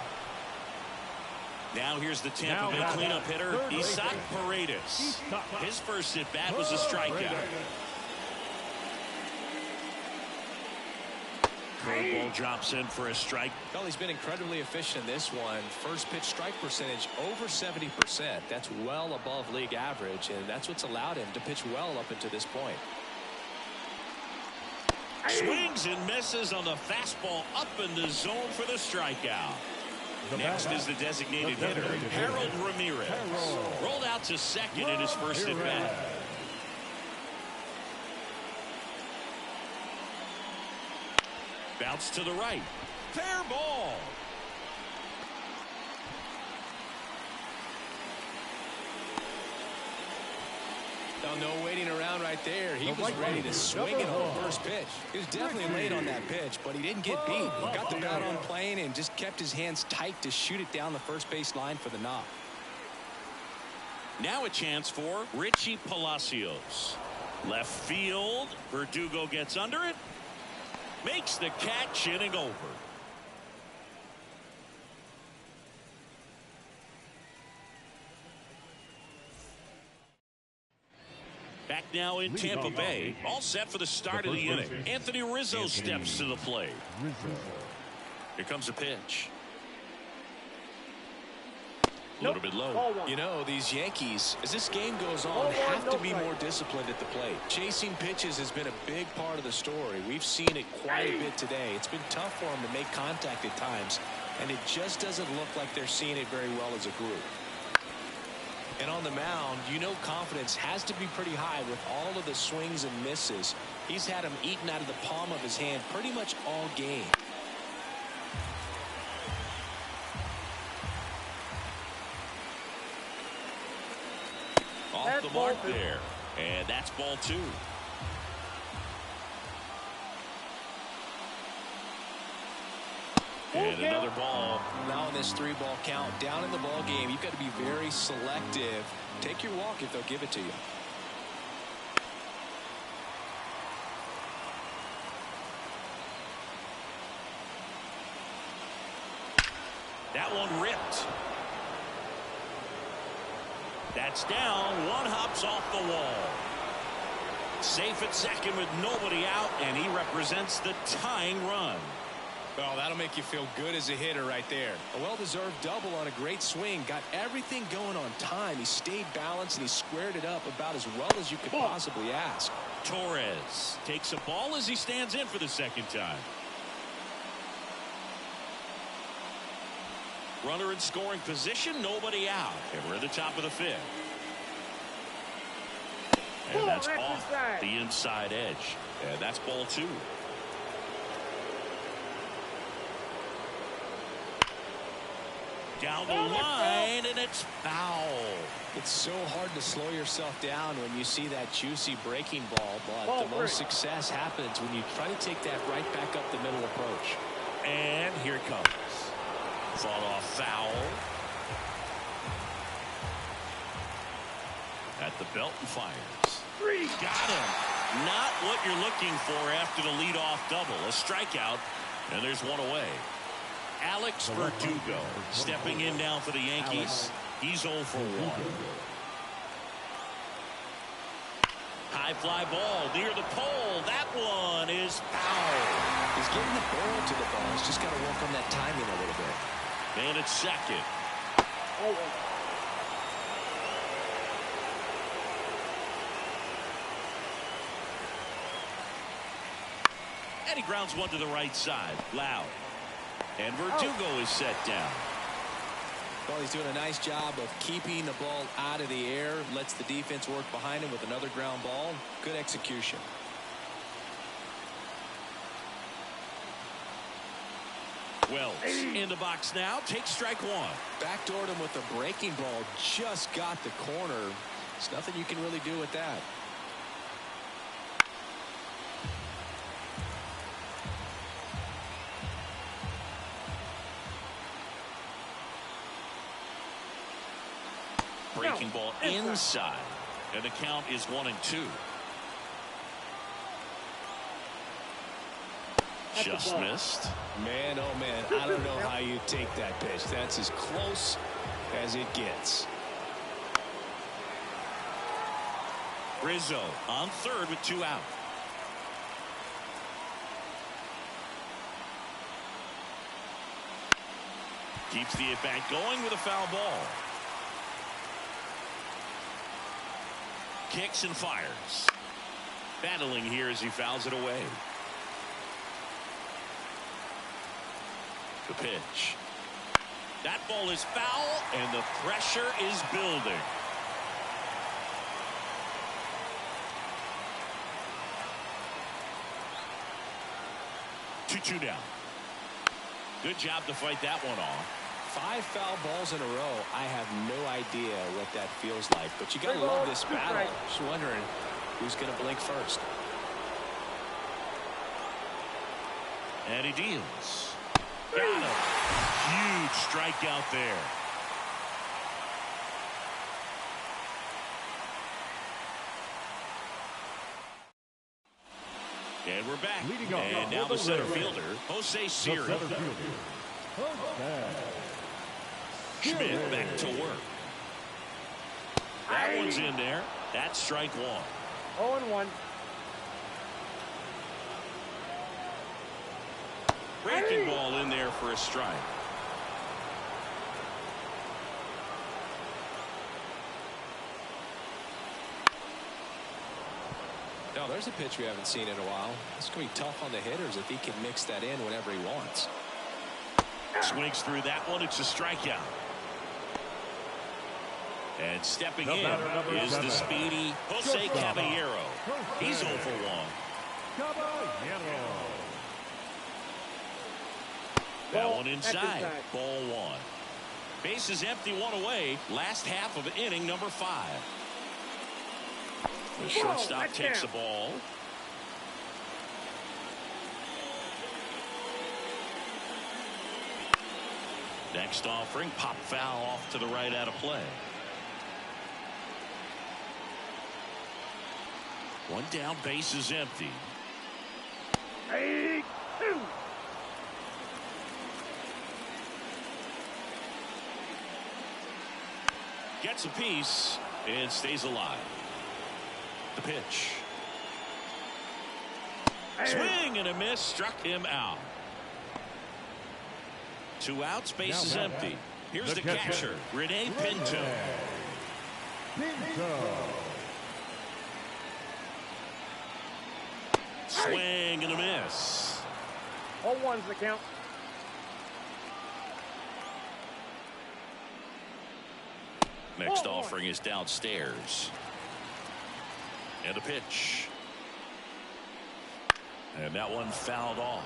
Now here's the Tampa Bay cleanup hitter, Isaac Paredes. His first at bat was a strikeout. Curveball drops in for a strike. Well, he's been incredibly efficient in this one. First pitch strike percentage over 70%. That's well above league average, and that's what's allowed him to pitch well up until this point. Swings and misses on the fastball up in the zone for the strikeout. Next is the designated hitter, Harold Ramirez. Rolled out to second in his first at bat. Bounce to the right. Fair ball. Now, no waiting around right there. He was ready to swing it on the first pitch. He was definitely late on that pitch, but he didn't get beat. He got the bat on plane and just kept his hands tight to shoot it down the first base line for the knock. Now a chance for Richie Palacios. Left field. Verdugo gets under it. Makes the catch, inning over. Back now in Tampa Bay, all set for the start of the inning. Anthony Rizzo steps to the plate. Here comes a pitch. A little bit low. You know, these Yankees, as this game goes on, have to be more disciplined at the plate. Chasing pitches has been a big part of the story. We've seen it quite a bit today. It's been tough for them to make contact at times, and it just doesn't look like they're seeing it very well as a group. And on the mound, you know, confidence has to be pretty high with all of the swings and misses. He's had them eaten out of the palm of his hand pretty much all game. Off the mark there. And that's ball 2. And another ball. Now in this 3-ball count, down in the ball game, you've got to be very selective. Take your walk if they'll give it to you. That one ripped. That's down. One hops off the wall. Safe at second with nobody out, and he represents the tying run. Well, that'll make you feel good as a hitter right there. A well-deserved double on a great swing. Got everything going on time. He stayed balanced, and he squared it up about as well as you could possibly ask. Torres takes a ball as he stands in for the second time. Runner in scoring position, nobody out. And we're at the top of the 5th. And that's off the inside edge. And that's ball 2. Down the line, and it's foul. It's so hard to slow yourself down when you see that juicy breaking ball, but the most success happens when you try to take that right back up the middle approach. And here it comes. Fought off foul. At the belt and fires. Got him. Not what you're looking for after the leadoff double. A strikeout, and there's one away. Alex Verdugo stepping in now for the Yankees. He's 0 for 1. High fly ball near the pole. That one is foul. He's getting the barrel to the ball. He's just got to work on that timing a little bit. And it's second. And he grounds one to the right side. Loud. And Verdugo is set down. Well, he's doing a nice job of keeping the ball out of the air. Lets the defense work behind him with another ground ball. Good execution. Wells in the box now. Takes strike one. Backdoored him with a breaking ball. Just got the corner. There's nothing you can really do with that. Breaking ball inside. And the count is 1-2. Just missed. Man, oh man, I don't know how you take that pitch. That's as close as it gets. Rizzo on third with 2 out. Keeps the at-bat going with a foul ball. Kicks and fires. Battling here as he fouls it away. The pitch. That ball is foul, and the pressure is building. Two down. Good job to fight that one off. 5 foul balls in a row. I have no idea what that feels like, but you got to love this battle. Just wondering who's going to blink first. And he deals. Got him. Huge strikeout there. And we're back. And now the center fielder, Jose Siri. Schmidt back to work. That one's in there. That's strike one. 0-1. Breaking ball in there for a strike. No, there's a pitch we haven't seen in a while. It's going to be tough on the hitters if he can mix that in whenever he wants. Swings through that one. It's a strikeout. And stepping in is the speedy Jose Caballero. He's 0 for 1. That one inside. Ball 1. Base is empty, 1 away. Last half of inning number 5. The shortstop takes the ball. Next offering, pop foul off to the right out of play. 1 down, base is empty. 3-2. Gets a piece and stays alive. The pitch. Swing and a miss, struck him out. 2 outs, base is empty. Here's the catcher, Rene Pinto. Swing and a miss. 0-1's the count. Next offering is downstairs. And a pitch. And that one fouled off.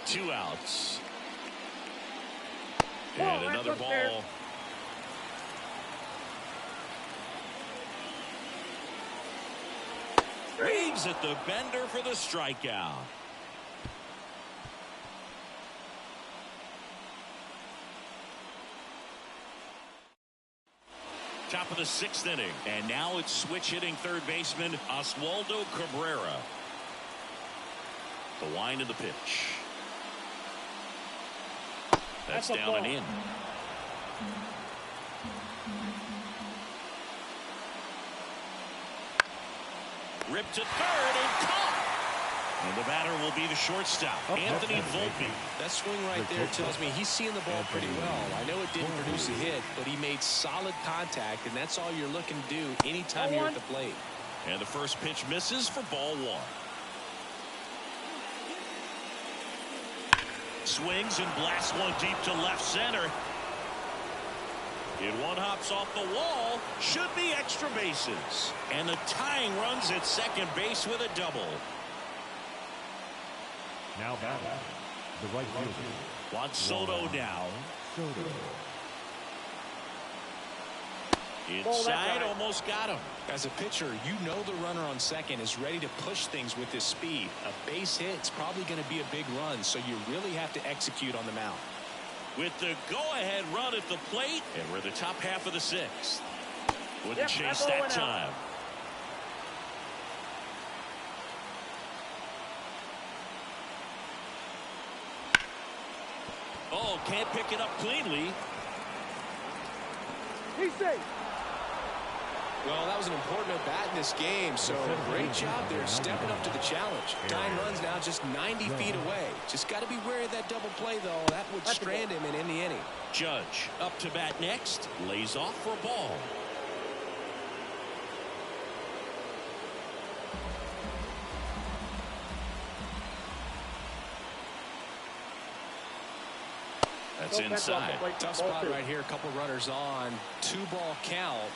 2 outs. And another ball. Waves at the bender for the strikeout. Top of the 6th inning. And now it's switch hitting third baseman Oswaldo Cabrera. The wind of the pitch. That's down and in. Ripped to third and caught. And the batter will be the shortstop, Anthony Volpe. That swing right there tells me he's seeing the ball pretty well. I know it didn't produce a hit, but he made solid contact, and that's all you're looking to do anytime you're at the plate. And the first pitch misses for ball one. Swings and blasts one deep to left center. And one hops off the wall. Should be extra bases. And the tying runs at second base with a double. Now batting, the right fielder. Juan Soto now. Inside, almost got him. As a pitcher, you know the runner on second is ready to push things with his speed. A base hit is probably going to be a big run, so you really have to execute on the mound. With the go-ahead run at the plate, and we're the top half of the sixth. Wouldn't chase that time. Oh, can't pick it up cleanly. He's safe. Well, that was an important at-bat in this game, so great job there stepping up to the challenge. Tying runs now just 90 feet away. Just got to be wary of that double play, though. That would strand him and end the inning. Judge up to bat next. Lays off for a ball. That's inside. Tough spot right here. A couple runners on. 2-ball count.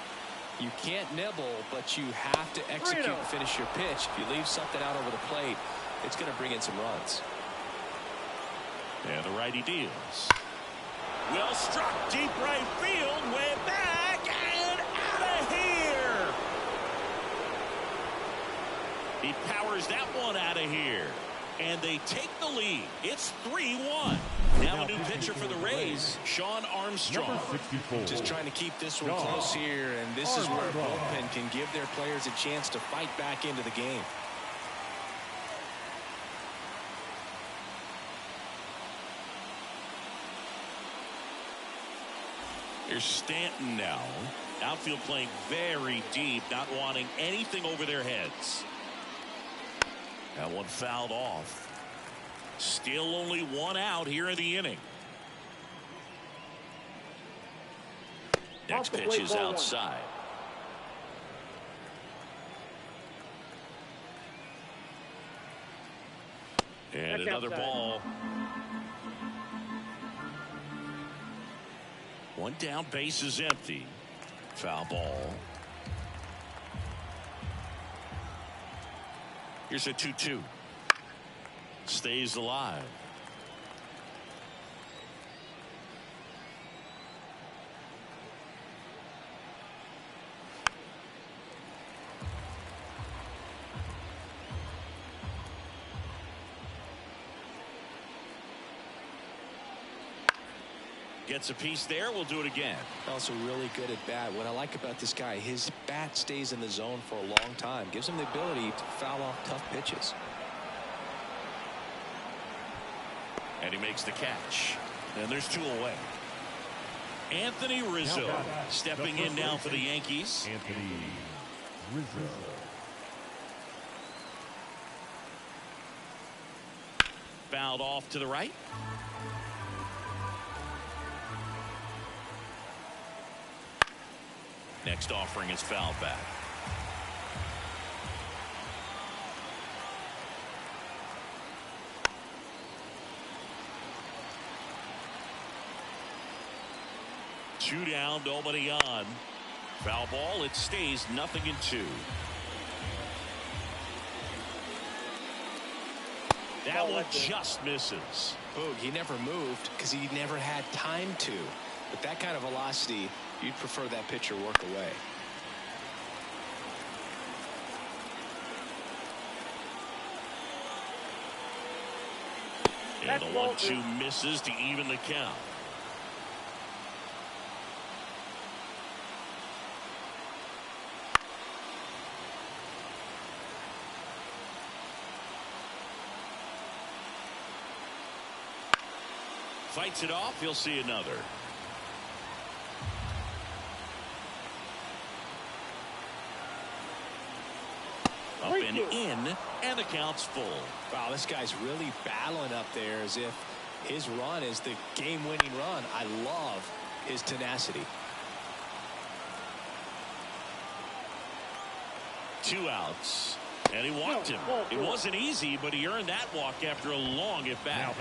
You can't nibble, but you have to execute and finish your pitch. If you leave something out over the plate, it's going to bring in some runs. And the righty deals. Well struck deep right field. Way back and out of here. He powers that one out of here. And they take the lead. It's 3-1. Now a new pitcher for the Rays, Sean Armstrong. Just trying to keep this one close here, and this is where a bullpen can give their players a chance to fight back into the game. Here's Stanton now. Outfield playing very deep, not wanting anything over their heads. That one fouled off. Still only one out here in the inning. Next pitch is outside. And another ball. One down, base is empty. Foul ball. Here's a 2-2. Stays alive. Gets a piece there. We'll do it again. Also really good at bat. What I like about this guy, his bat stays in the zone for a long time. Gives him the ability to foul off tough pitches. And he makes the catch. And there's 2 away. Anthony Rizzo stepping in now for the Yankees. Anthony Rizzo. Fouled off to the right. Next offering is fouled back. Two down, nobody on. Foul ball, it stays 0-2. That one just misses. Boog, he never moved because he never had time to. With that kind of velocity, you'd prefer that pitcher work away. And the 1-2 misses to even the count. Fights it off. He'll see another. Up and in, and the count's full. Wow, this guy's really battling up there as if his run is the game-winning run. I love his tenacity. 2 outs. And he walked him. It wasn't easy, but he earned that walk after a long at-bat.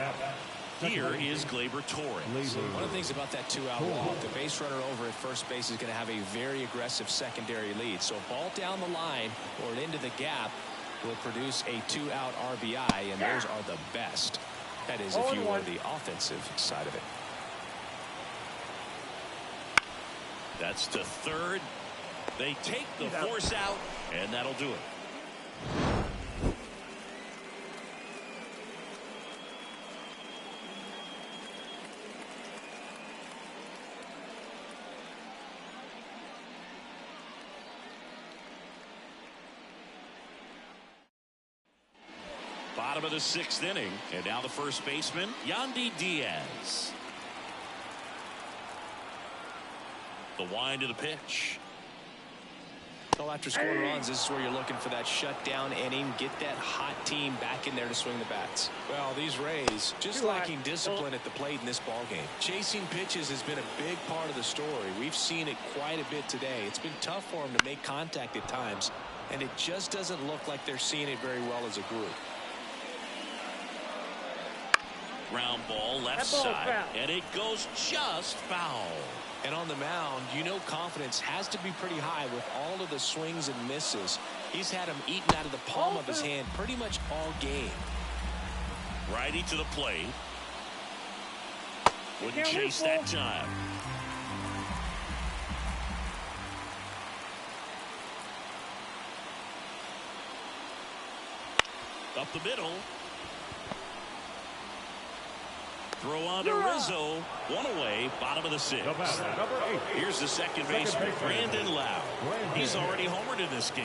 Here is Gleyber Torres. One of the things about that 2-out walk, the base runner over at first base is going to have a very aggressive secondary lead. So a ball down the line or into the gap will produce a 2-out RBI, and those are the best. That is if you are the offensive side of it. That's to third. They take the force out, and that'll do it. Bottom of the 6th inning, and now the first baseman, Yandy Diaz. The wind of the pitch. Well, after scoring runs, this is where you're looking for that shutdown inning. Get that hot team back in there to swing the bats. Well, these Rays just lacking discipline at the plate in this ball game. Chasing pitches has been a big part of the story. We've seen it quite a bit today. It's been tough for them to make contact at times, and it just doesn't look like they're seeing it very well as a group. Ground ball left side, and it goes just foul. And on the mound, you know confidence has to be pretty high with all of the swings and misses. He's had them eaten out of the palm of his hand pretty much all game. Righty to the plate. Wouldn't chase that time. Up the middle. Throw on to Rizzo. One away, bottom of the 6th. Here's the second baseman, Brandon Lau. He's already homered in this game.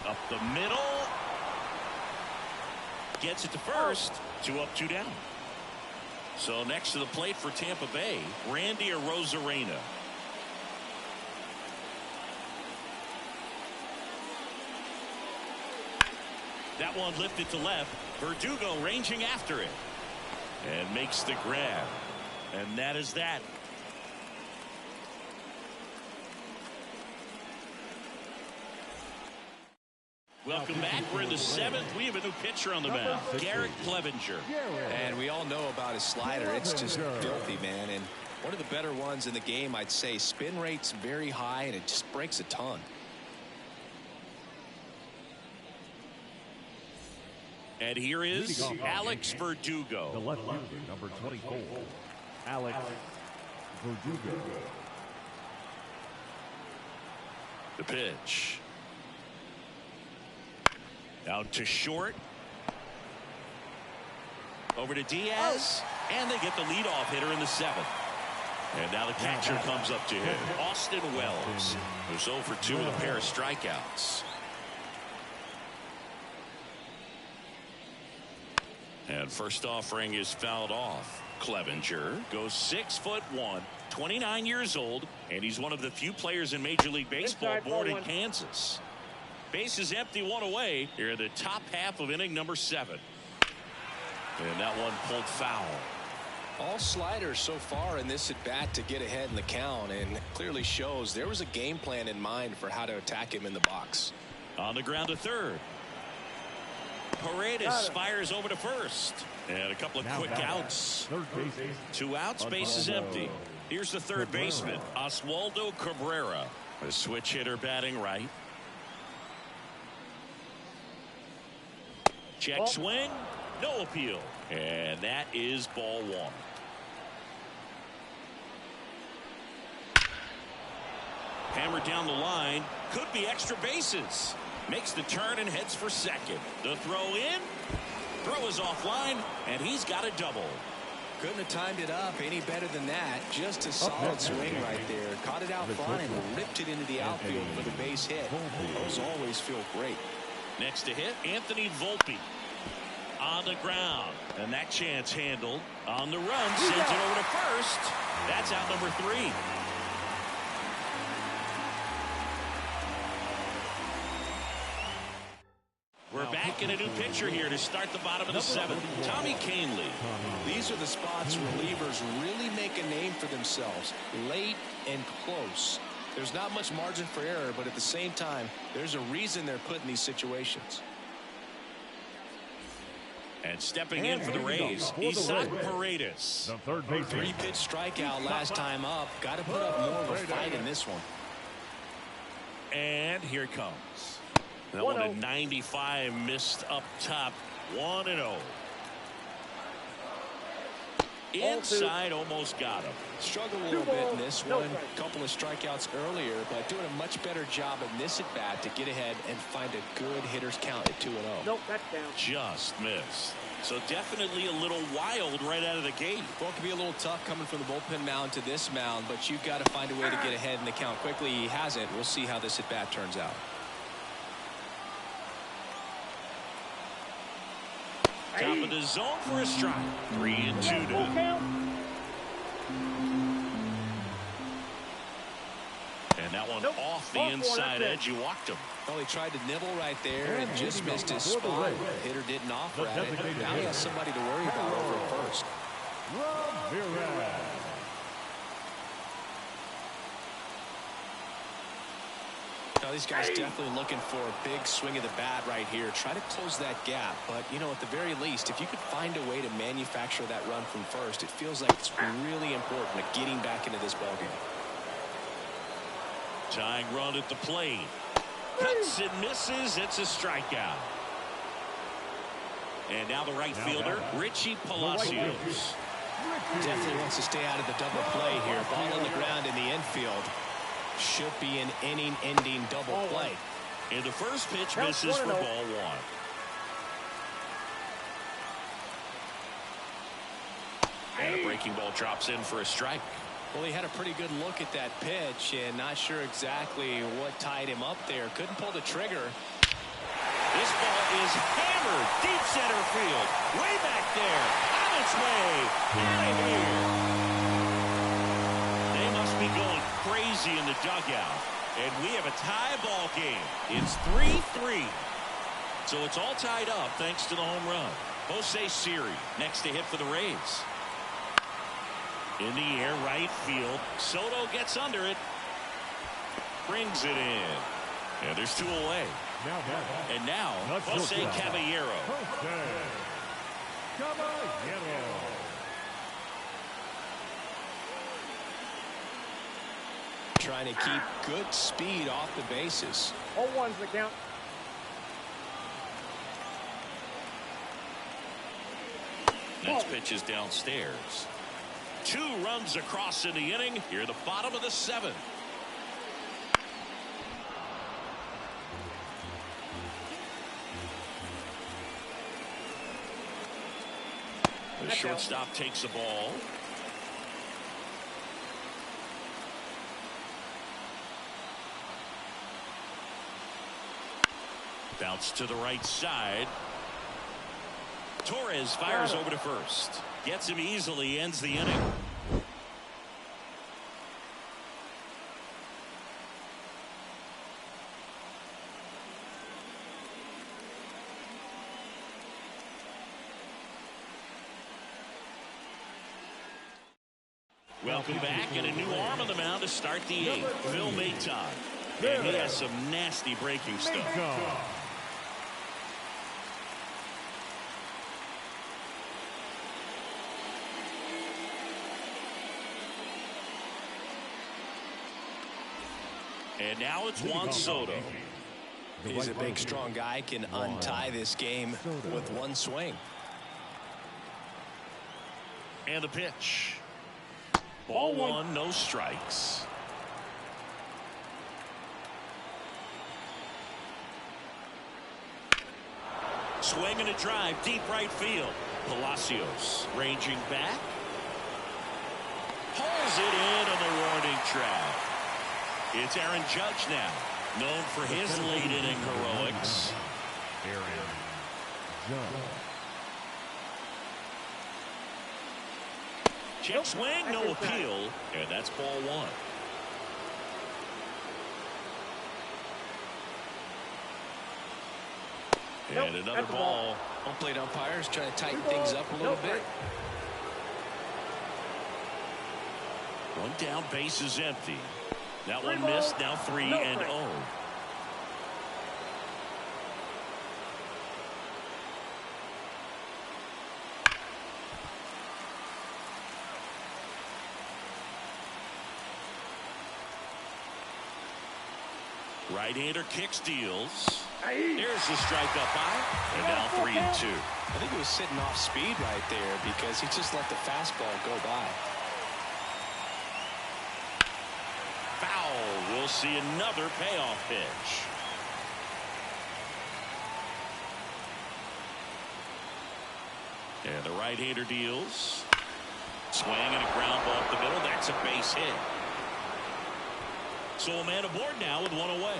Up the middle. Gets it to first. 2 up, 2 down. So next to the plate for Tampa Bay, Randy Arozarena. That one lifted to left. Verdugo ranging after it. And makes the grab. And that is that. Welcome back. We're in the 7th. We have a new pitcher on the mound, Garrett Clevenger. And we all know about his slider. It's just filthy, man. And one of the better ones in the game, I'd say. Spin rate's very high, and it just breaks a ton. And here is Alex Verdugo. The left fielder, number 24, Alex Verdugo. The pitch. Out to short. Over to Diaz. And they get the leadoff hitter in the 7th. And now the catcher comes up to him. Austin Wells, who's 0 for 2 with a pair of strikeouts. And first offering is fouled off. Clevenger goes 6'1", 29 years old, and he's one of the few players in Major League Baseball born in Kansas. Base is empty, 1 away. Here in the top half of inning number 7. And that one pulled foul. All sliders so far in this at bat to get ahead in the count, and clearly shows there was a game plan in mind for how to attack him in the box. On the ground to third. Paredes fires over to first. And a couple of quick outs. 2 outs, base is empty. Here's the third baseman, Oswaldo Cabrera. A switch hitter batting right. Check swing. No appeal. And that is ball 1. Hammered down the line. Could be extra bases. Makes the turn and heads for second. The throw in. Throw is offline, and he's got a double. Couldn't have timed it up any better than that. Just a solid swing right there. Caught it out front and ripped it into the outfield for the base hit. Those always feel great. Next to hit, Anthony Volpe. On the ground. And that chance handled. On the run, sends it over to first. That's out number 3. back and a new pitcher here to start the bottom of the seventh. Tommy Canley. These are the spots relievers really make a name for themselves. Late and close. There's not much margin for error, but at the same time, there's a reason they're put in these situations. And stepping in for the Rays, Isaac Paredes. The third baseman. 3-pitch strikeout last time up. Got to put up more of a fight in this one. And here it comes. That one at 95 missed up top. 1-0. Inside, almost got him. Struggled a little bit in this one. A couple of strikeouts earlier, but doing a much better job in this at bat to get ahead and find a good hitter's count at 2-0. Nope, that's down. Just missed. So definitely a little wild right out of the gate. Well, it can be a little tough coming from the bullpen mound to this mound, but you've got to find a way to get ahead in the count quickly. He hasn't. We'll see how this at bat turns out. Top of the zone for a strike. 3-2 to. And that one off the inside edge. You walked him. Well, he tried to nibble right there and just missed his spot. The hitter didn't offer at it. Now he has somebody to worry about over at first. Now, these guys definitely looking for a big swing of the bat right here. Try to close that gap. But, you know, at the very least, if you could find a way to manufacture that run from first, it feels like it's really important to getting back into this ballgame. Tying run at the plate. Cuts and misses. It's a strikeout. And now the right fielder, Richie Palacios. Definitely wants to stay out of the double play here. Ball on the ground in the infield. Should be an inning-ending double play. And the first pitch misses for ball one. And a breaking ball drops in for a strike. Well, he had a pretty good look at that pitch and not sure exactly what tied him up there. Couldn't pull the trigger. This ball is hammered deep center field. Way back there. On its way. Out of here. They must be going crazy in the dugout. And we have a tie ball game. It's 3-3. So it's all tied up thanks to the home run. Jose Siri next to hit for the Rays. In the air, right field. Soto gets under it. Brings it in. And there's two away. And now, Jose Caballero. Trying to keep good speed off the bases. 0-1's the count. Next pitch is downstairs. 2 runs across in the inning. Here, the bottom of the 7th. The shortstop takes the ball. Bounce to the right side. Torres fires over to first. Gets him easily, ends the inning. Welcome back, and a new arm on the mound to start the 8th. Phil Maton. And he has some nasty breaking stuff. And now it's Juan Soto. He's a big, strong guy. Can untie this game with one swing. And the pitch. Ball 1, no strikes. Swing and a drive, deep right field. Palacios ranging back. Pulls it in on the warning track. It's Aaron Judge now, known for his late inning heroics. Aaron Judge. Check swing, no appeal, and that's ball 1. And another ball. Home plate umpires trying to tighten things up a little bit. One down, base is empty. That one missed, now 3-0. Right-hander kicks, deals. There's the strike up high, and now 3-2. I think he was sitting off speed right there because he just let the fastball go by. Foul. We'll see another payoff pitch. And the right-hander deals. Swing and a ground ball up the middle. That's a base hit. So a man aboard now with one away.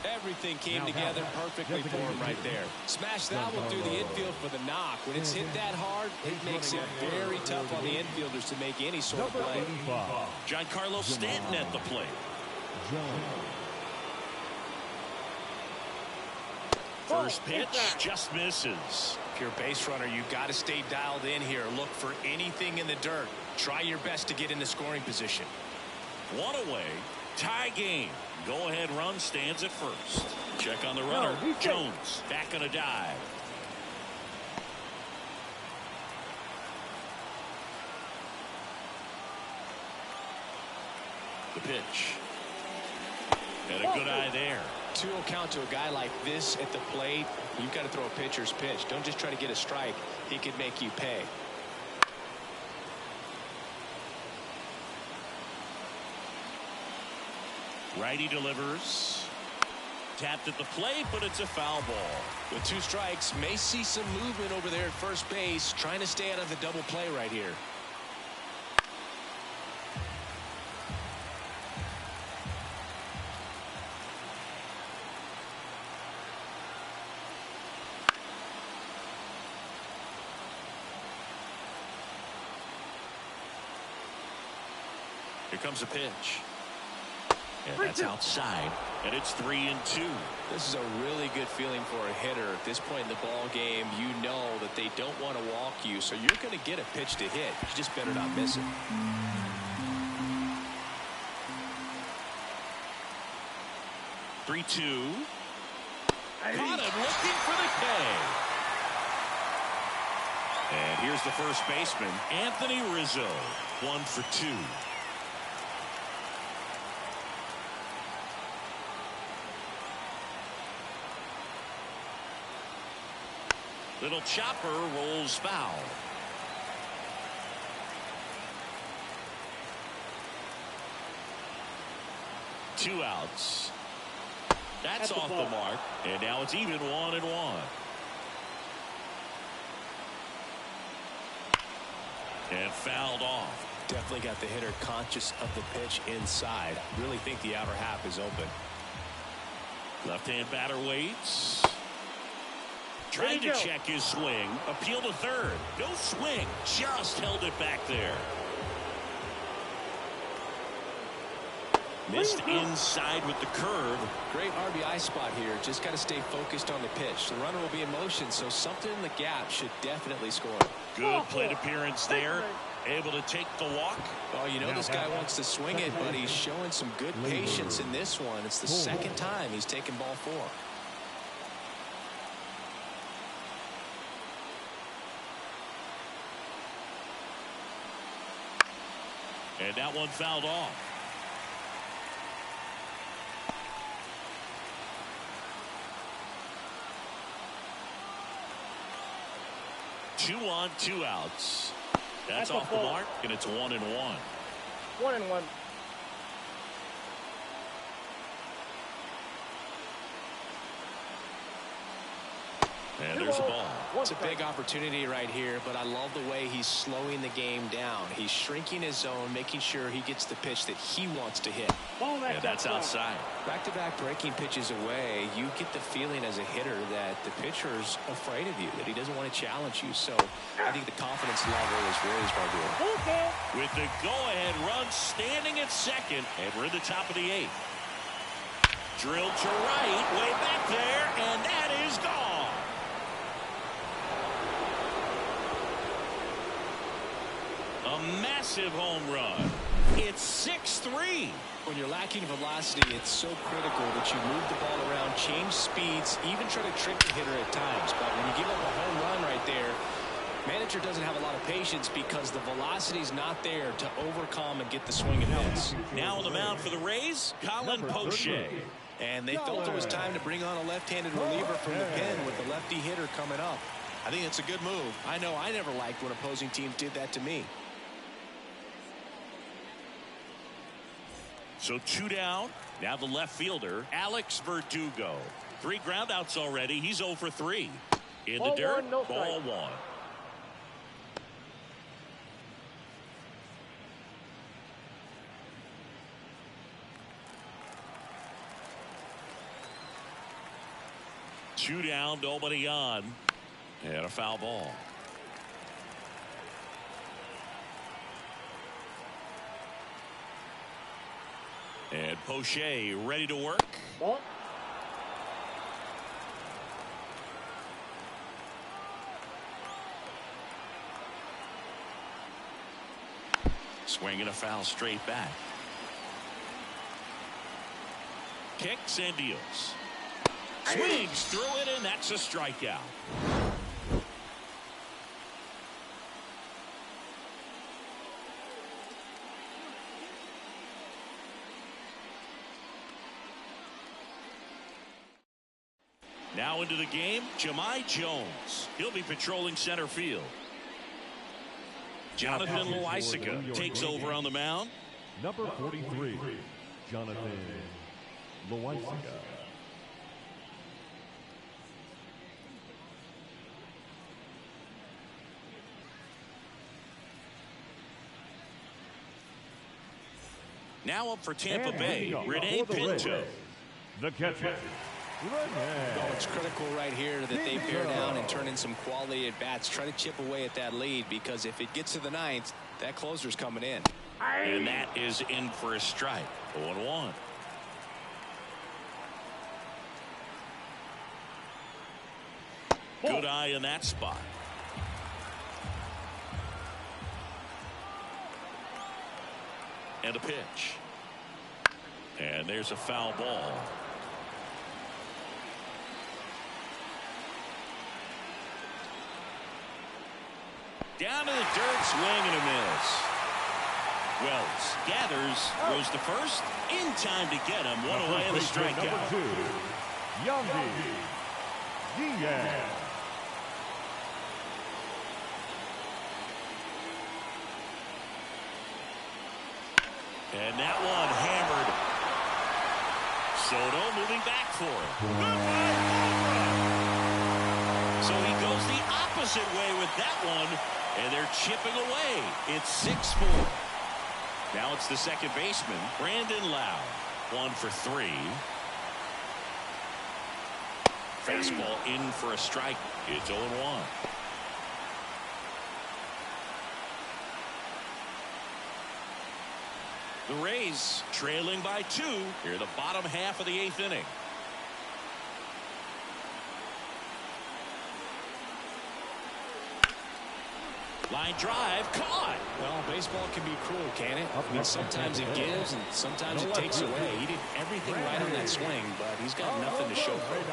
Everything came together perfectly for him right there. Smash that one through the infield for the knock. When it's hit that hard, it makes it very tough on the infielders to make any sort of play. Giancarlo Stanton at the plate. First pitch just misses. If you're a base runner, you've got to stay dialed in here. Look for anything in the dirt. Try your best to get in the scoring position. One away. Tie game. Go-ahead run stands at first. Check on the runner. Jones back on a dive. The pitch. And a good eye there. 2-0 count to a guy like this at the plate. You've got to throw a pitcher's pitch. Don't just try to get a strike. He could make you pay. Righty delivers. Tapped at the plate, but it's a foul ball. With 2 strikes, may see some movement over there at first base, trying to stay out of the double play right here. Here comes a pitch. And that's outside, and it's 3-2. This is a really good feeling for a hitter. At this point in the ball game, you know that they don't want to walk you, so you're going to get a pitch to hit. You just better not miss it. Three-two. Caught him looking for the K. And here's the first baseman, Anthony Rizzo. 1 for 2. Little chopper rolls foul. Two outs. That's off the mark. And now it's even 1-1. And fouled off. Definitely got the hitter conscious of the pitch inside. Really think the outer half is open. Left-hand batter waits. Trying to check his swing. Appeal to third. No swing. Just held it back there. Missed inside with the curve. Great RBI spot here. Just got to stay focused on the pitch. The runner will be in motion, so something in the gap should definitely score. Good plate appearance there. Able to take the walk. Oh, you know this guy wants to swing it, but he's showing some good patience in this one. It's the second time he's taken ball 4. And that one fouled off. Two on, 2 outs. That's off the mark, and it's 1-1. 1-1. And there's a ball. It's a big opportunity right here, but I love the way he's slowing the game down. He's shrinking his zone, making sure he gets the pitch that he wants to hit. And that's outside. Back-to-back breaking pitches away, you get the feeling as a hitter that the pitcher's afraid of you, that he doesn't want to challenge you. So I think the confidence level is raised right here. With the go-ahead run standing at second, and we're in the top of the 8th. Drilled to right, way back there, and that is gone. A massive home run. It's 6-3. When you're lacking velocity, it's so critical that you move the ball around, change speeds, even try to trick the hitter at times. But when you give up a home run right there, manager doesn't have a lot of patience because the velocity's not there to overcome and get the swing and miss. Now on the mound for the Rays, Colin Poche. And they felt it was time to bring on a left-handed reliever from the pen with the lefty hitter coming up. I think it's a good move. I know I never liked when opposing teams did that to me. So 2 down. Now the left fielder, Alex Verdugo. 3 groundouts already. He's 0 for 3. In the dirt, ball 1. Two down, nobody on, and a foul ball. And Poche ready to work. Ball. Swinging a foul straight back. Kicks and deals. Swings through it, and that's a strikeout. Now into the game, Jahmai Jones. He'll be patrolling center field. Jonathan Loaisiga takes over on the mound. Number 43, Jonathan Loaisiga. Now up for Tampa Bay, Rene Pinto. The catcher. Oh, it's critical right here that they bear down and turn in some quality at bats. Try to chip away at that lead, because if it gets to the 9th, that closer's coming in. And that is in for a strike. 0-1. Good eye in that spot. And a pitch. And there's a foul ball. Down to the dirt, swing and a miss. Wells gathers, goes to first, in time to get him. One away in the strikeout. Number 2, Yankees. Diaz. And that one hammered. Soto moving back for it. So he goes the opposite way with that one, and they're chipping away. It's 6-4. Now it's the second baseman, Brandon Lau. 1 for 3. Fastball in for a strike. It's 0-1. The Rays trailing by 2 here in the bottom half of the 8th inning. Line drive caught. Well, baseball can be cruel, can it? I mean, sometimes it gives and sometimes it takes away. He did everything right on that swing, but he's got nothing to show for it.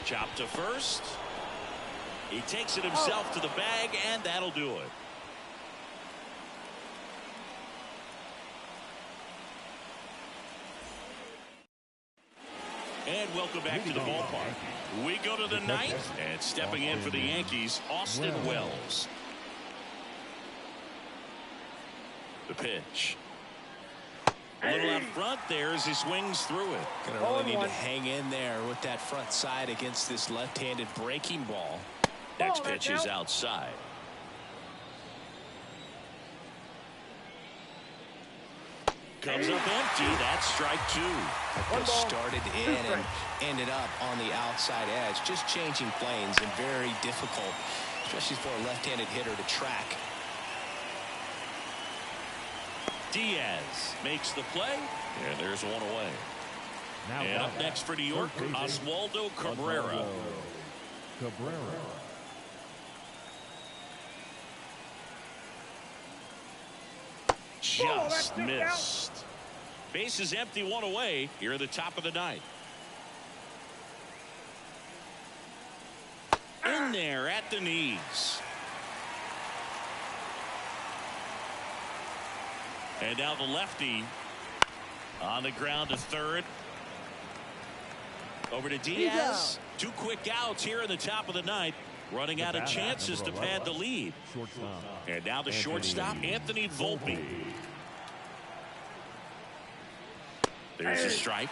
Chop to first. He takes it himself to the bag, and that'll do it. And welcome back to the ballpark. We go to the 9th, and stepping in for the Yankees, Austin Wells. The pitch. A little out front there as he swings through it. Gonna really need to hang in there with that front side against this left-handed breaking ball. Next pitch is outside. Comes up empty. That's strike 2. Just started in and ended up on the outside edge. Just changing planes and very difficult, especially for a left-handed hitter to track. Diaz makes the play, and there's one away. And up next for New York, Oswaldo Cabrera. Just missed. Base is empty, one away here at the top of the ninth. In there at the knees. And now the lefty on the ground to third. Over to Diaz. 2 quick outs here in the top of the ninth. Running out of chances to pad the lead. And now the shortstop, Anthony Volpe. There's a strike.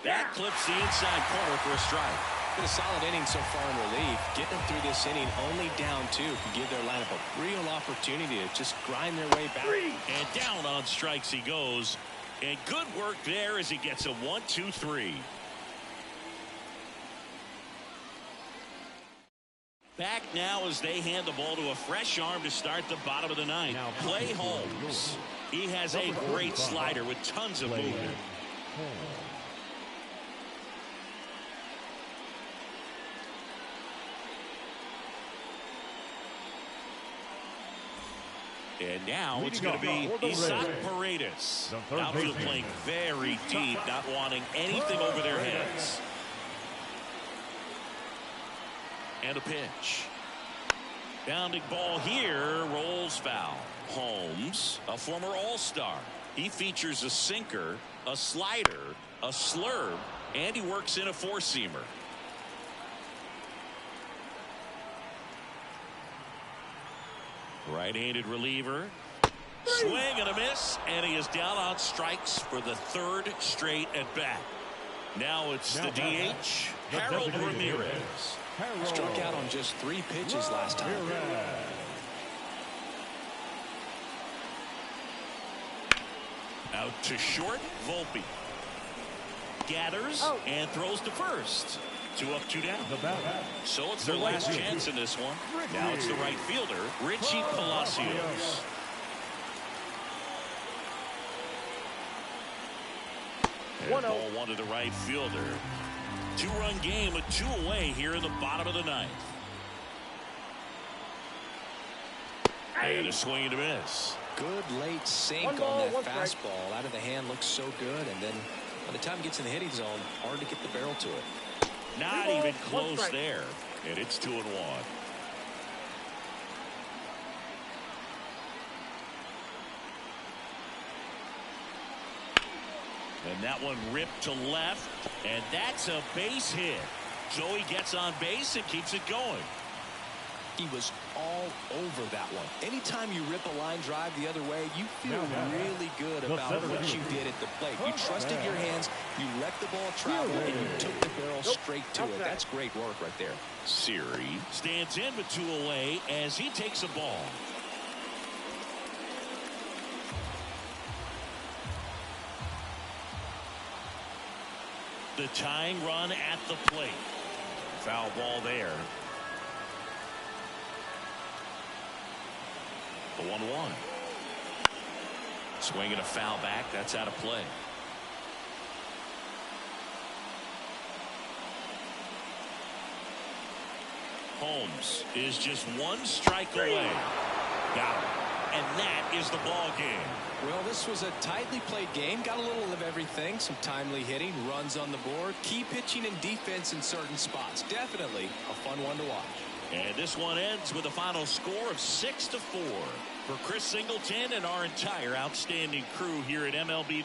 That clips the inside corner for a strike. Been a solid inning so far in relief. Getting them through this inning only down 2 can give their lineup a real opportunity to just grind their way back. And down on strikes he goes. And good work there as he gets a 1-2-3. Back now as they hand the ball to a fresh arm to start the bottom of the ninth. Clay Holmes. He has a great slider with tons of movement. And now it's going to be Isaac Paredes. Outfield playing very deep, not wanting anything over their heads. And a pitch. Bounding ball here, rolls foul. Holmes, a former All-Star. He features a sinker, a slider, a slurve, and he works in a four-seamer. Right-handed reliever. Swing and a miss, and he is down on strikes for the 3rd straight at bat. Now it's the DH, Harold Ramirez. Struck out on just 3 pitches last time. Out to short, Volpe. Gathers and throws to first. 2 up, 2 down. So it's their last chance in this one. Now it's the right fielder, Richie Palacios. And ball 1 to the right fielder. 2-run game with 2 away here in the bottom of the ninth. And a swing and a miss. Good late sink on that fastball. Out of the hand, looks so good. And then by the time it gets in the hitting zone, hard to get the barrel to it. Not even close there. And it's 2-1. And that one ripped to left. And that's a base hit. Joey gets on base and keeps it going. He was all over that one. Anytime you rip a line drive the other way, you feel really good about what you did at the plate. You trusted your hands, you let the ball travel, and you took the barrel straight to it. That's great work right there. Siri stands in with 2 away as he takes a ball. The tying run at the plate. Foul ball there. The 1-1. Swinging a foul back. That's out of play. Holmes is just 1 strike away. Got him. And that is the ball game. Well, this was a tightly played game. Got a little of everything. Some timely hitting, runs on the board, key pitching and defense in certain spots. Definitely a fun one to watch. And this one ends with a final score of 6-4. For Chris Singleton and our entire outstanding crew here at MLB The Show.